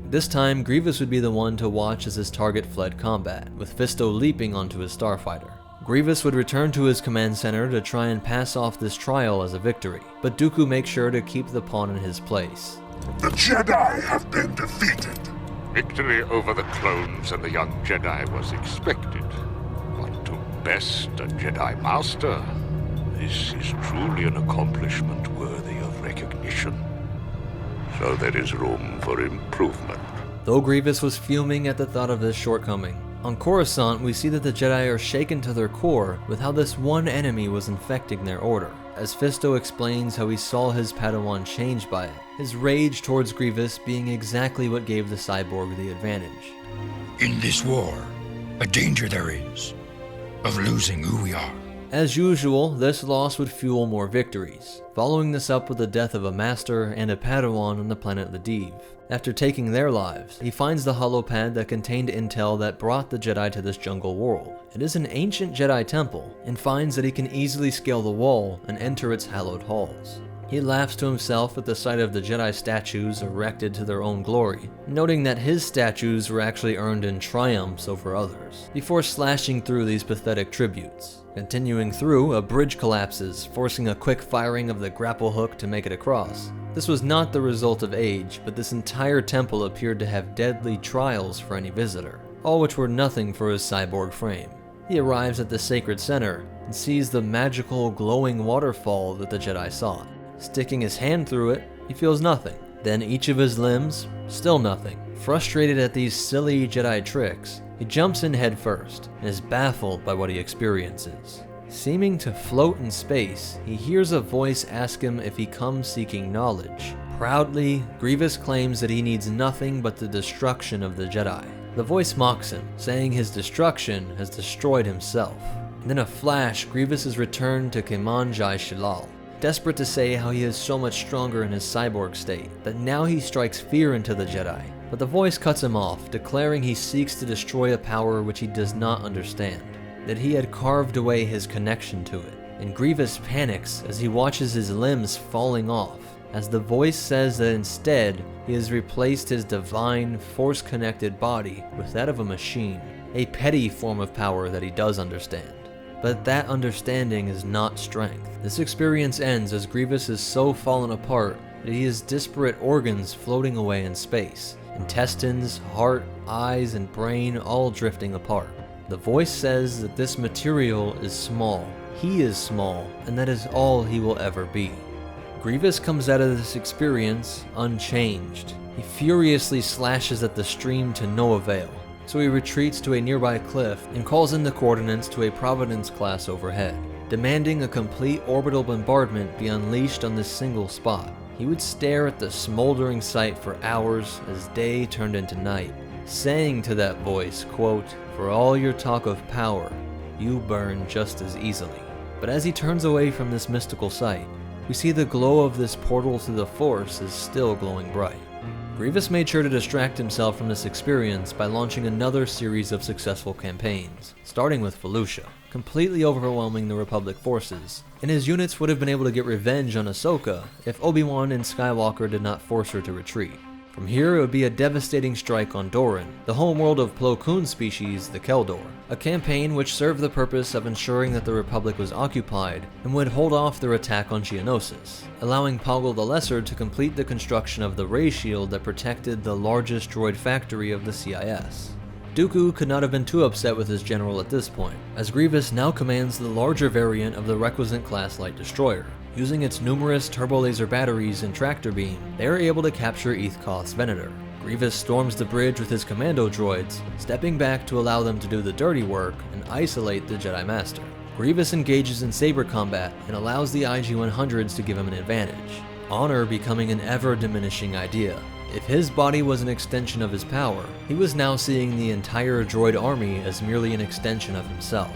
This time, Grievous would be the one to watch as his target fled combat, with Fisto leaping onto his starfighter. Grievous would return to his command center to try and pass off this trial as a victory, but Dooku makes sure to keep the pawn in his place. The Jedi have been defeated. Victory over the clones and the young Jedi was expected. But to best a Jedi Master, this is truly an accomplishment worthy of recognition. So there is room for improvement. Though Grievous was fuming at the thought of this shortcoming, on Coruscant we see that the Jedi are shaken to their core with how this one enemy was infecting their order, as Fisto explains how he saw his Padawan changed by it, his rage towards Grievous being exactly what gave the cyborg the advantage. In this war, a danger there is of losing who we are. As usual, this loss would fuel more victories, following this up with the death of a master and a Padawan on the planet Ladiv. After taking their lives, he finds the holopad that contained intel that brought the Jedi to this jungle world. It is an ancient Jedi temple, and finds that he can easily scale the wall and enter its hallowed halls. He laughs to himself at the sight of the Jedi statues erected to their own glory, noting that his statues were actually earned in triumphs over others, before slashing through these pathetic tributes. Continuing through, a bridge collapses, forcing a quick firing of the grapple hook to make it across. This was not the result of age, but this entire temple appeared to have deadly trials for any visitor, all which were nothing for his cyborg frame. He arrives at the sacred center and sees the magical glowing waterfall that the Jedi sought. Sticking his hand through it, he feels nothing. Then each of his limbs, still nothing. Frustrated at these silly Jedi tricks, he jumps in head first and is baffled by what he experiences. Seeming to float in space, he hears a voice ask him if he comes seeking knowledge. Proudly, Grievous claims that he needs nothing but the destruction of the Jedi. The voice mocks him, saying his destruction has destroyed himself. And in a flash, Grievous is returned to Kaman-Jai-Shalal, desperate to say how he is so much stronger in his cyborg state, that now he strikes fear into the Jedi. But the voice cuts him off, declaring he seeks to destroy a power which he does not understand, that he had carved away his connection to it. And Grievous panics as he watches his limbs falling off, as the voice says that instead he has replaced his divine, force-connected body with that of a machine, a petty form of power that he does understand. But that understanding is not strength. This experience ends as Grievous is so fallen apart that he has disparate organs floating away in space. Intestines, heart, eyes, and brain all drifting apart. The voice says that this material is small, he is small, and that is all he will ever be. Grievous comes out of this experience unchanged. He furiously slashes at the stream to no avail, so he retreats to a nearby cliff and calls in the coordinates to a Providence class overhead, demanding a complete orbital bombardment be unleashed on this single spot. He would stare at the smoldering site for hours as day turned into night, saying to that voice, quote, "For all your talk of power, you burn just as easily." But as he turns away from this mystical site, we see the glow of this portal to the Force is still glowing bright. Grievous made sure to distract himself from this experience by launching another series of successful campaigns, starting with Felucia, completely overwhelming the Republic forces, and his units would have been able to get revenge on Ahsoka if Obi-Wan and Skywalker did not force her to retreat. From here, it would be a devastating strike on Doran, the homeworld of Plo Koon species, the Keldor, a campaign which served the purpose of ensuring that the Republic was occupied and would hold off their attack on Geonosis, allowing Poggle the Lesser to complete the construction of the ray shield that protected the largest droid factory of the CIS. Dooku could not have been too upset with his general at this point, as Grievous now commands the larger variant of the requisite class light destroyer. Using its numerous turbo-laser batteries and tractor beam, they are able to capture Ethkoth's Venator. Grievous storms the bridge with his commando droids, stepping back to allow them to do the dirty work and isolate the Jedi Master. Grievous engages in saber combat and allows the IG-100s to give him an advantage, honor becoming an ever-diminishing idea. If his body was an extension of his power, he was now seeing the entire droid army as merely an extension of himself.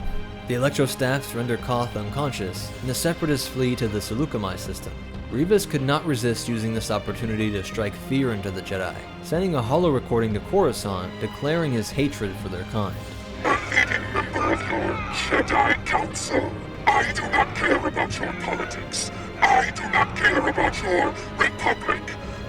The Electrostaffs render Koth unconscious, and the Separatists flee to the Seleucami system. Grievous could not resist using this opportunity to strike fear into the Jedi, sending a holo recording to Coruscant declaring his hatred for their kind. A leading member of your Jedi Council, I do not care about your politics. I do not care about your Republic.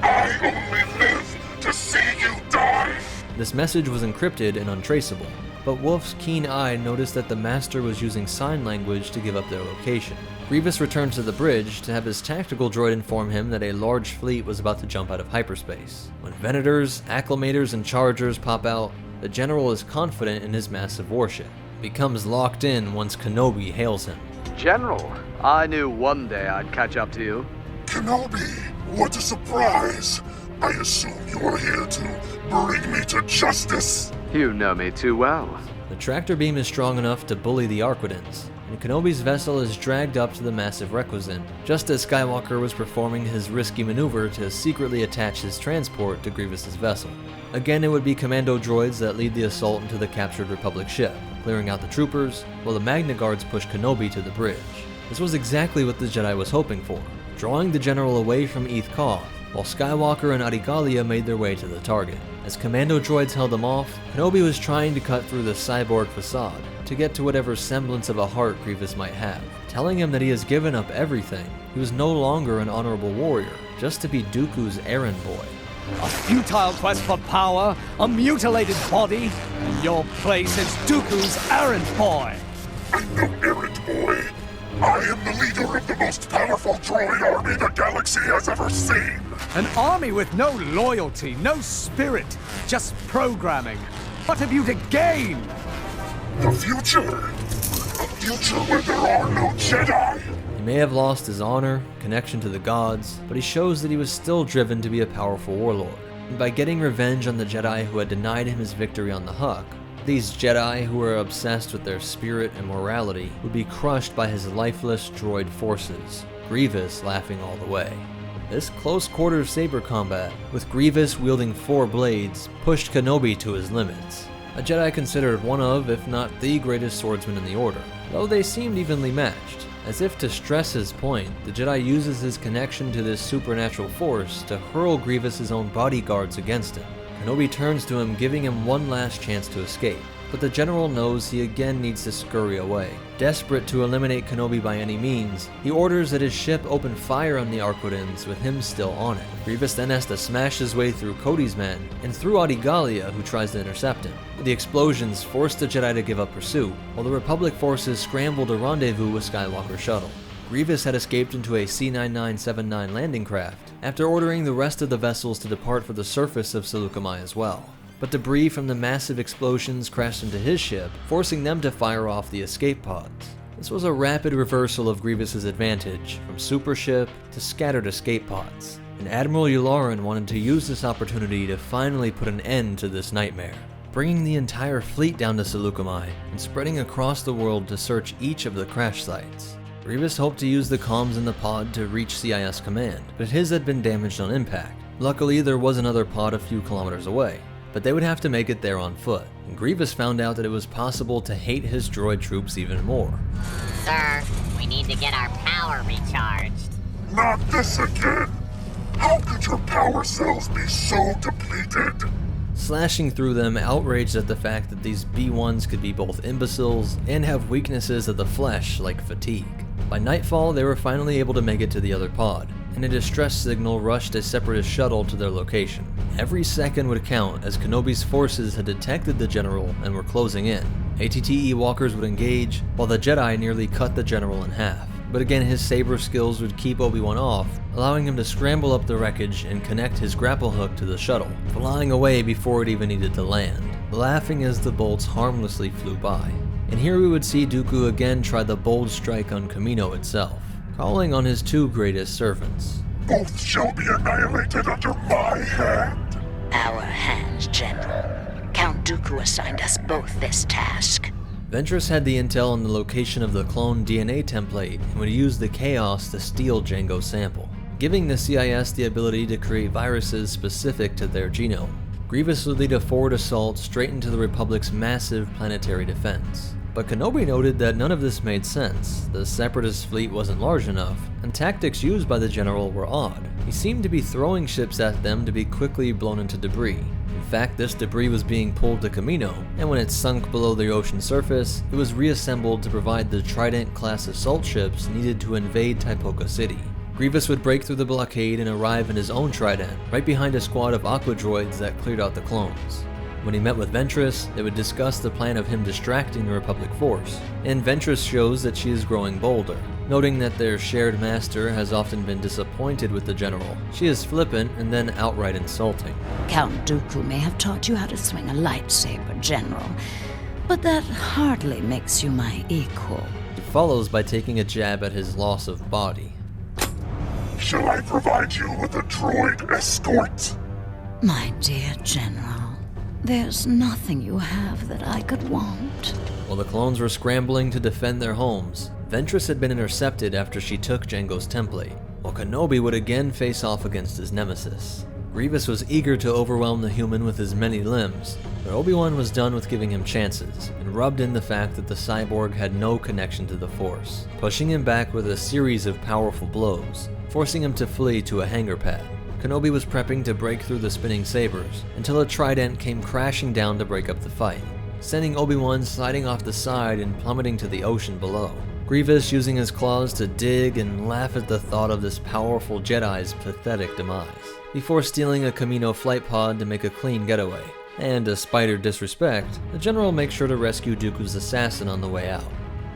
I only live to see you die. This message was encrypted and untraceable, but Wolf's keen eye noticed that the Master was using sign language to give up their location. Grievous returned to the bridge to have his tactical droid inform him that a large fleet was about to jump out of hyperspace. When Venators, Acclamators, and Chargers pop out, the General is confident in his massive warship. He becomes locked in once Kenobi hails him. General, I knew one day I'd catch up to you. Kenobi, what a surprise! I assume you are here to bring me to justice? You know me too well. The tractor beam is strong enough to bully the Arquitans, and Kenobi's vessel is dragged up to the massive Requisite, just as Skywalker was performing his risky maneuver to secretly attach his transport to Grievous's vessel. Again, it would be commando droids that lead the assault into the captured Republic ship, clearing out the troopers, while the Magna Guards push Kenobi to the bridge. This was exactly what the Jedi was hoping for, drawing the general away from Eeth Koth, while Skywalker and Adigalia made their way to the target. As commando droids held them off, Kenobi was trying to cut through the cyborg facade to get to whatever semblance of a heart Grievous might have, telling him that he has given up everything. He was no longer an honorable warrior, just to be Dooku's errand boy. A futile quest for power, a mutilated body, and your place is Dooku's errand boy. I'm no errand boy. I am the leader of the most powerful droid army the galaxy has ever seen. An army with no loyalty, no spirit, just programming. What have you to gain? The future. A future where there are no Jedi. He may have lost his honor, connection to the gods, but he shows that he was still driven to be a powerful warlord. And by getting revenge on the Jedi who had denied him his victory on the Huk, these Jedi who were obsessed with their spirit and morality would be crushed by his lifeless droid forces, Grievous laughing all the way. This close-quarters saber combat, with Grievous wielding 4 blades, pushed Kenobi to his limits. A Jedi considered one of, if not the greatest swordsman in the Order, though they seemed evenly matched. As if to stress his point, the Jedi uses his connection to this supernatural force to hurl Grievous's own bodyguards against him. Kenobi turns to him, giving him one last chance to escape, but the general knows he again needs to scurry away. Desperate to eliminate Kenobi by any means, he orders that his ship open fire on the Arquitans with him still on it. Grievous then has to smash his way through Cody's men and through Adigalia, who tries to intercept him. The explosions force the Jedi to give up pursuit, while the Republic forces scramble to rendezvous with Skywalker's shuttle. Grievous had escaped into a C-9979 landing craft after ordering the rest of the vessels to depart for the surface of Seleucami as well. But debris from the massive explosions crashed into his ship, forcing them to fire off the escape pods. This was a rapid reversal of Grievous's advantage, from super ship to scattered escape pods, and Admiral Yularen wanted to use this opportunity to finally put an end to this nightmare, bringing the entire fleet down to Seleucami and spreading across the world to search each of the crash sites. Grievous hoped to use the comms in the pod to reach CIS command, but his had been damaged on impact. Luckily, there was another pod a few kilometers away, but they would have to make it there on foot, and Grievous found out that it was possible to hate his droid troops even more. Sir, we need to get our power recharged. Not this again! How could your power cells be so depleted? Slashing through them, outraged at the fact that these B1s could be both imbeciles and have weaknesses of the flesh like fatigue. By nightfall, they were finally able to make it to the other pod, and a distress signal rushed a Separatist shuttle to their location. Every second would count as Kenobi's forces had detected the general and were closing in. ATTE walkers would engage, while the Jedi nearly cut the general in half. But again, his saber skills would keep Obi-Wan off, allowing him to scramble up the wreckage and connect his grapple hook to the shuttle, flying away before it even needed to land, laughing as the bolts harmlessly flew by. And here we would see Dooku again try the bold strike on Kamino itself, calling on his 2 greatest servants. Both shall be annihilated under my hand. Our hands, General. Count Dooku assigned us both this task. Ventress had the intel on the location of the clone DNA template and would use the chaos to steal Jango's sample, giving the CIS the ability to create viruses specific to their genome. Grievous would lead a forward assault straight into the Republic's massive planetary defense. But Kenobi noted that none of this made sense. The Separatist fleet wasn't large enough, and tactics used by the general were odd. He seemed to be throwing ships at them to be quickly blown into debris. In fact, this debris was being pulled to Kamino, and when it sunk below the ocean surface, it was reassembled to provide the Trident-class assault ships needed to invade Taipoka City. Grievous would break through the blockade and arrive in his own Trident, right behind a squad of Aqua droids that cleared out the clones. When he met with Ventress, they would discuss the plan of him distracting the Republic force, and Ventress shows that she is growing bolder. Noting that their shared master has often been disappointed with the general, she is flippant and then outright insulting. Count Dooku may have taught you how to swing a lightsaber, General, but that hardly makes you my equal. He follows by taking a jab at his loss of body. Shall I provide you with a droid escort? My dear General, there's nothing you have that I could want. While the clones were scrambling to defend their homes, Ventress had been intercepted after she took Jango's template, while Kenobi would again face off against his nemesis. Grievous was eager to overwhelm the human with his many limbs, but Obi-Wan was done with giving him chances, and rubbed in the fact that the cyborg had no connection to the Force, pushing him back with a series of powerful blows, forcing him to flee to a hangar pad. Kenobi was prepping to break through the spinning sabers, until a trident came crashing down to break up the fight, sending Obi-Wan sliding off the side and plummeting to the ocean below. Grievous using his claws to dig and laugh at the thought of this powerful Jedi's pathetic demise, before stealing a Kamino flight pod to make a clean getaway. And despite her disrespect, the general makes sure to rescue Dooku's assassin on the way out.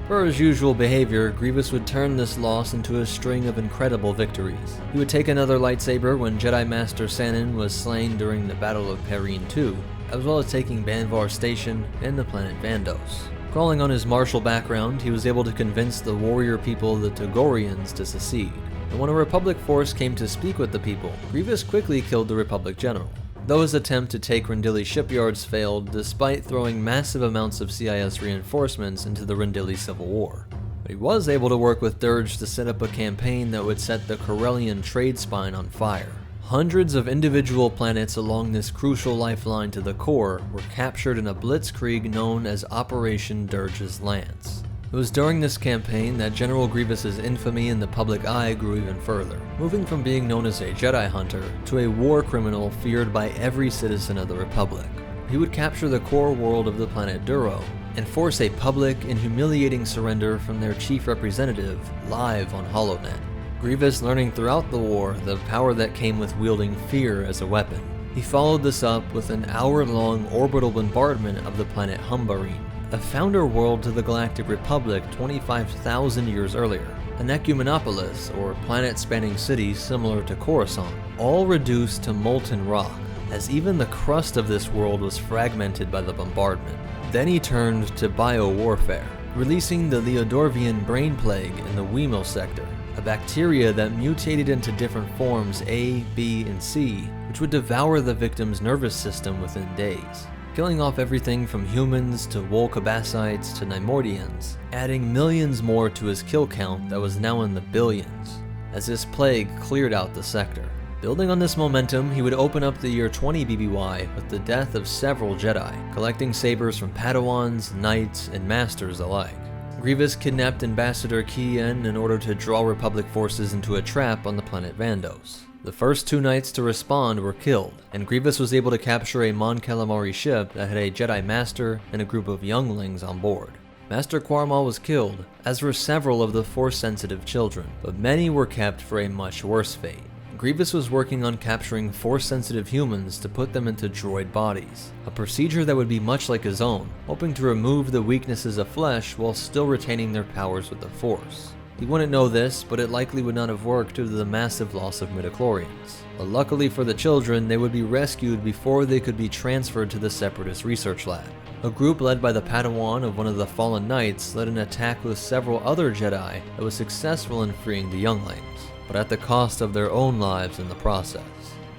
Per his usual behavior, Grievous would turn this loss into a string of incredible victories. He would take another lightsaber when Jedi Master Canon was slain during the Battle of Perrine II, as well as taking Banvar Station and the planet Vandos. Calling on his martial background, he was able to convince the warrior people, the Togorians, to secede. And when a Republic force came to speak with the people, Grievous quickly killed the Republic general, though his attempt to take Rendili shipyards failed despite throwing massive amounts of CIS reinforcements into the Rendili Civil War. But he was able to work with Dirge to set up a campaign that would set the Corellian trade spine on fire. Hundreds of individual planets along this crucial lifeline to the core were captured in a blitzkrieg known as Operation Dirge's Lance. It was during this campaign that General Grievous's infamy in the public eye grew even further, moving from being known as a Jedi hunter to a war criminal feared by every citizen of the Republic. He would capture the core world of the planet Duro and force a public and humiliating surrender from their chief representative live on HoloNet. Grievous learning throughout the war the power that came with wielding fear as a weapon. He followed this up with an hour-long orbital bombardment of the planet Humbarine, a founder world to the Galactic Republic 25,000 years earlier, an ecumenopolis or planet-spanning city similar to Coruscant, all reduced to molten rock, as even the crust of this world was fragmented by the bombardment. Then he turned to biowarfare, releasing the Leodorvian brain plague in the Wemel sector, a bacteria that mutated into different forms A, B, and C, which would devour the victim's nervous system within days, killing off everything from humans to Wolcabasites to Neimoidians, adding millions more to his kill count that was now in the billions, as this plague cleared out the sector. Building on this momentum, he would open up the year 20 BBY with the death of several Jedi, collecting sabers from Padawans, Knights, and Masters alike. Grievous kidnapped Ambassador Kiyen in order to draw Republic forces into a trap on the planet Vandos. The first two knights to respond were killed, and Grievous was able to capture a Mon Calamari ship that had a Jedi Master and a group of younglings on board. Master Quarmal was killed, as were several of the Force-sensitive children, but many were kept for a much worse fate. Grievous was working on capturing Force-sensitive humans to put them into droid bodies, a procedure that would be much like his own, hoping to remove the weaknesses of flesh while still retaining their powers with the Force. He wouldn't know this, but it likely would not have worked due to the massive loss of midichlorians. But luckily for the children, they would be rescued before they could be transferred to the Separatist research lab. A group led by the Padawan of one of the fallen knights led an attack with several other Jedi that was successful in freeing the younglings, but at the cost of their own lives in the process,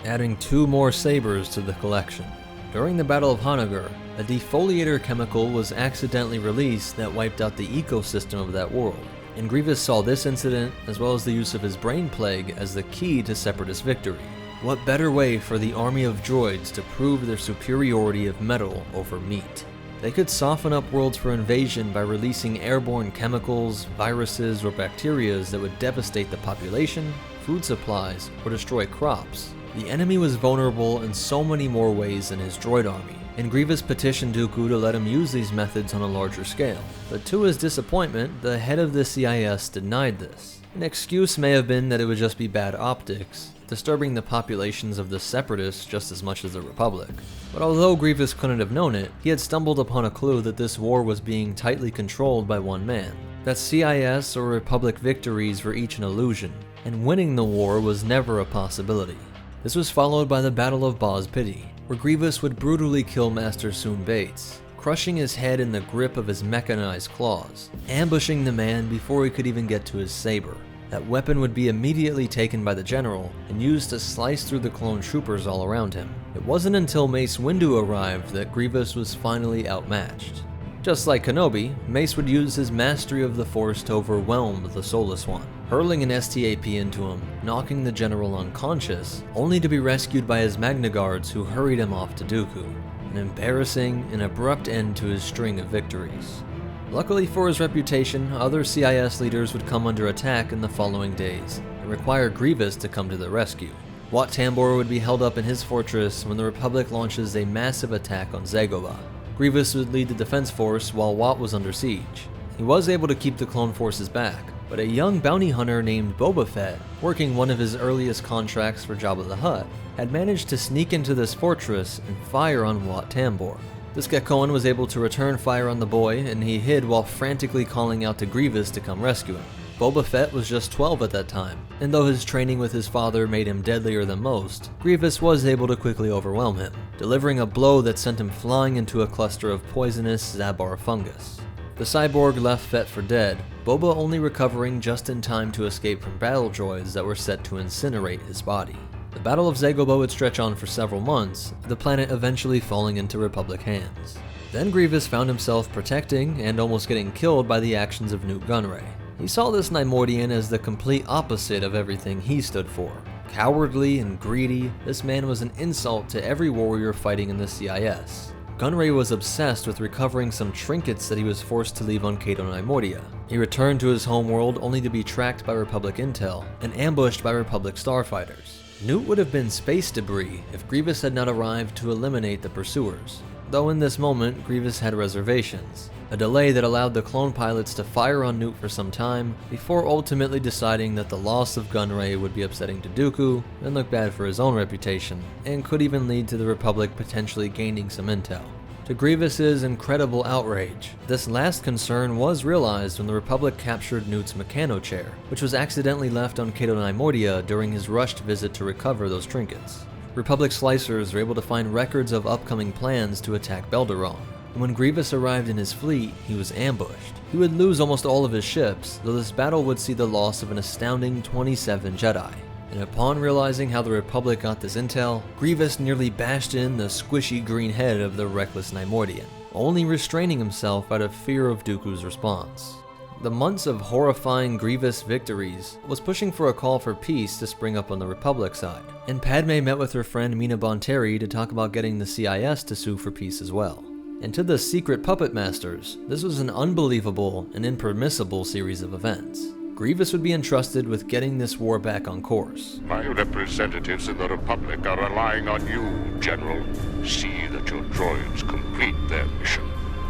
adding 2 more sabers to the collection. During the Battle of Hanagar, a defoliator chemical was accidentally released that wiped out the ecosystem of that world, and Grievous saw this incident, as well as the use of his brain plague, as the key to Separatist victory. What better way for the army of droids to prove their superiority of metal over meat? They could soften up worlds for invasion by releasing airborne chemicals, viruses, or bacteria that would devastate the population, food supplies, or destroy crops. The enemy was vulnerable in so many more ways than his droid army, and Grievous petitioned Dooku to let him use these methods on a larger scale. But to his disappointment, the head of the CIS denied this. An excuse may have been that it would just be bad optics, disturbing the populations of the Separatists just as much as the Republic. But although Grievous couldn't have known it, he had stumbled upon a clue that this war was being tightly controlled by one man, that CIS or Republic victories were each an illusion, and winning the war was never a possibility. This was followed by the Battle of Boz Pity, where Grievous would brutally kill Master Soon Bates, crushing his head in the grip of his mechanized claws, ambushing the man before he could even get to his saber. That weapon would be immediately taken by the general and used to slice through the clone troopers all around him. It wasn't until Mace Windu arrived that Grievous was finally outmatched. Just like Kenobi, Mace would use his mastery of the Force to overwhelm the Soulless One, hurling an STAP into him, knocking the General unconscious, only to be rescued by his Magna Guards who hurried him off to Dooku. An embarrassing and abrupt end to his string of victories. Luckily for his reputation, other CIS leaders would come under attack in the following days, and require Grievous to come to their rescue. Wat Tambor would be held up in his fortress when the Republic launches a massive attack on Dagobah. Grievous would lead the defense force while Wat was under siege. He was able to keep the clone forces back, but a young bounty hunter named Boba Fett, working one of his earliest contracts for Jabba the Hutt, had managed to sneak into this fortress and fire on Wat Tambor. This Gekkoan was able to return fire on the boy, and he hid while frantically calling out to Grievous to come rescue him. Boba Fett was just 12 at that time, and though his training with his father made him deadlier than most, Grievous was able to quickly overwhelm him, delivering a blow that sent him flying into a cluster of poisonous Zabar fungus. The cyborg left Fett for dead, Boba only recovering just in time to escape from battle droids that were set to incinerate his body. The Battle of Dagobah would stretch on for several months, the planet eventually falling into Republic hands. Then Grievous found himself protecting and almost getting killed by the actions of Nute Gunray. He saw this Neimoidian as the complete opposite of everything he stood for. Cowardly and greedy, this man was an insult to every warrior fighting in the CIS. Gunray was obsessed with recovering some trinkets that he was forced to leave on Cato Neimoidia. He returned to his homeworld only to be tracked by Republic intel and ambushed by Republic starfighters. Nute would have been space debris if Grievous had not arrived to eliminate the pursuers. Though in this moment, Grievous had reservations. A delay that allowed the clone pilots to fire on Nute for some time, before ultimately deciding that the loss of Gunray would be upsetting to Dooku, and look bad for his own reputation, and could even lead to the Republic potentially gaining some intel. To Grievous's incredible outrage, this last concern was realized when the Republic captured Nute's Meccano chair, which was accidentally left on Cato Neimoidia during his rushed visit to recover those trinkets. Republic slicers were able to find records of upcoming plans to attack Belderon, and when Grievous arrived in his fleet, he was ambushed. He would lose almost all of his ships, though this battle would see the loss of an astounding 27 Jedi. And upon realizing how the Republic got this intel, Grievous nearly bashed in the squishy green head of the reckless Neimoidian, only restraining himself out of fear of Dooku's response. The months of horrifying Grievous victories was pushing for a call for peace to spring up on the Republic side, and Padme met with her friend Mina Bonteri to talk about getting the CIS to sue for peace as well. And to the secret puppet masters, this was an unbelievable and impermissible series of events. Grievous would be entrusted with getting this war back on course. My representatives in the Republic are relying on you, General. See that your droids complete their mission.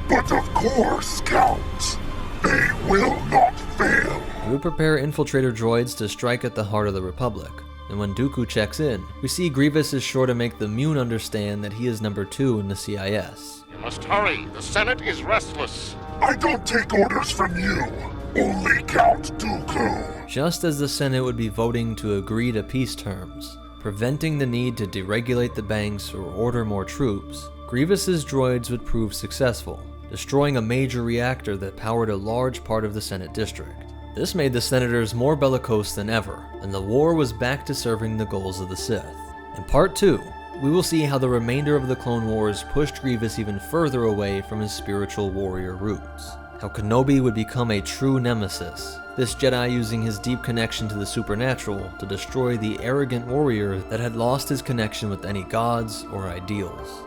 But of course, Count. They will not fail. We will prepare infiltrator droids to strike at the heart of the Republic. And when Dooku checks in, we see Grievous is sure to make the Muun understand that he is number 2 in the CIS. You must hurry. The Senate is restless. I don't take orders from you. Only Count Dooku. Just as the Senate would be voting to agree to peace terms, preventing the need to deregulate the banks or order more troops, Grievous's droids would prove successful, destroying a major reactor that powered a large part of the Senate district. This made the senators more bellicose than ever, and the war was back to serving the goals of the Sith. In Part 2, we will see how the remainder of the Clone Wars pushed Grievous even further away from his spiritual warrior roots. How Kenobi would become a true nemesis, this Jedi using his deep connection to the supernatural to destroy the arrogant warrior that had lost his connection with any gods or ideals.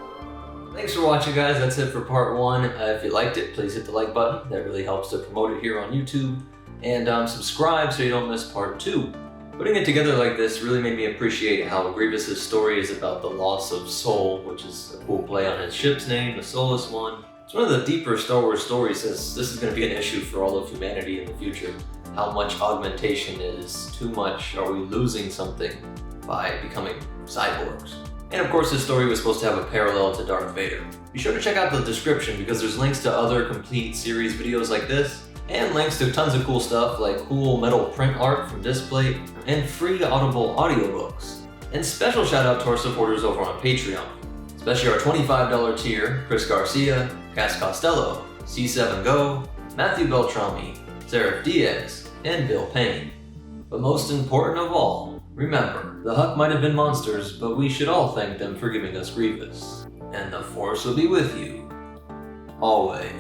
Thanks for watching, guys. That's it for part 1. If you liked it, please hit the like button. That really helps to promote it here on YouTube. And subscribe so you don't miss part 2. Putting it together like this really made me appreciate how Grievous's story is about the loss of soul, which is a cool play on his ship's name, the Soulless One. It's one of the deeper Star Wars stories, as this is going to be an issue for all of humanity in the future. How much augmentation is too much? Are we losing something by becoming cyborgs? And of course, this story was supposed to have a parallel to Darth Vader. Be sure to check out the description because there's links to other complete series videos like this, and links to tons of cool stuff like cool metal print art from Displate, and free Audible audiobooks. And special shout out to our supporters over on Patreon, especially our $25 tier, Chris Garcia, Cass Costello, C7 Go, Matthew Beltrami, Seraph Diaz, and Bill Payne. But most important of all, remember, the Hutt might have been monsters, but we should all thank them for giving us Grievous. And the Force will be with you, always.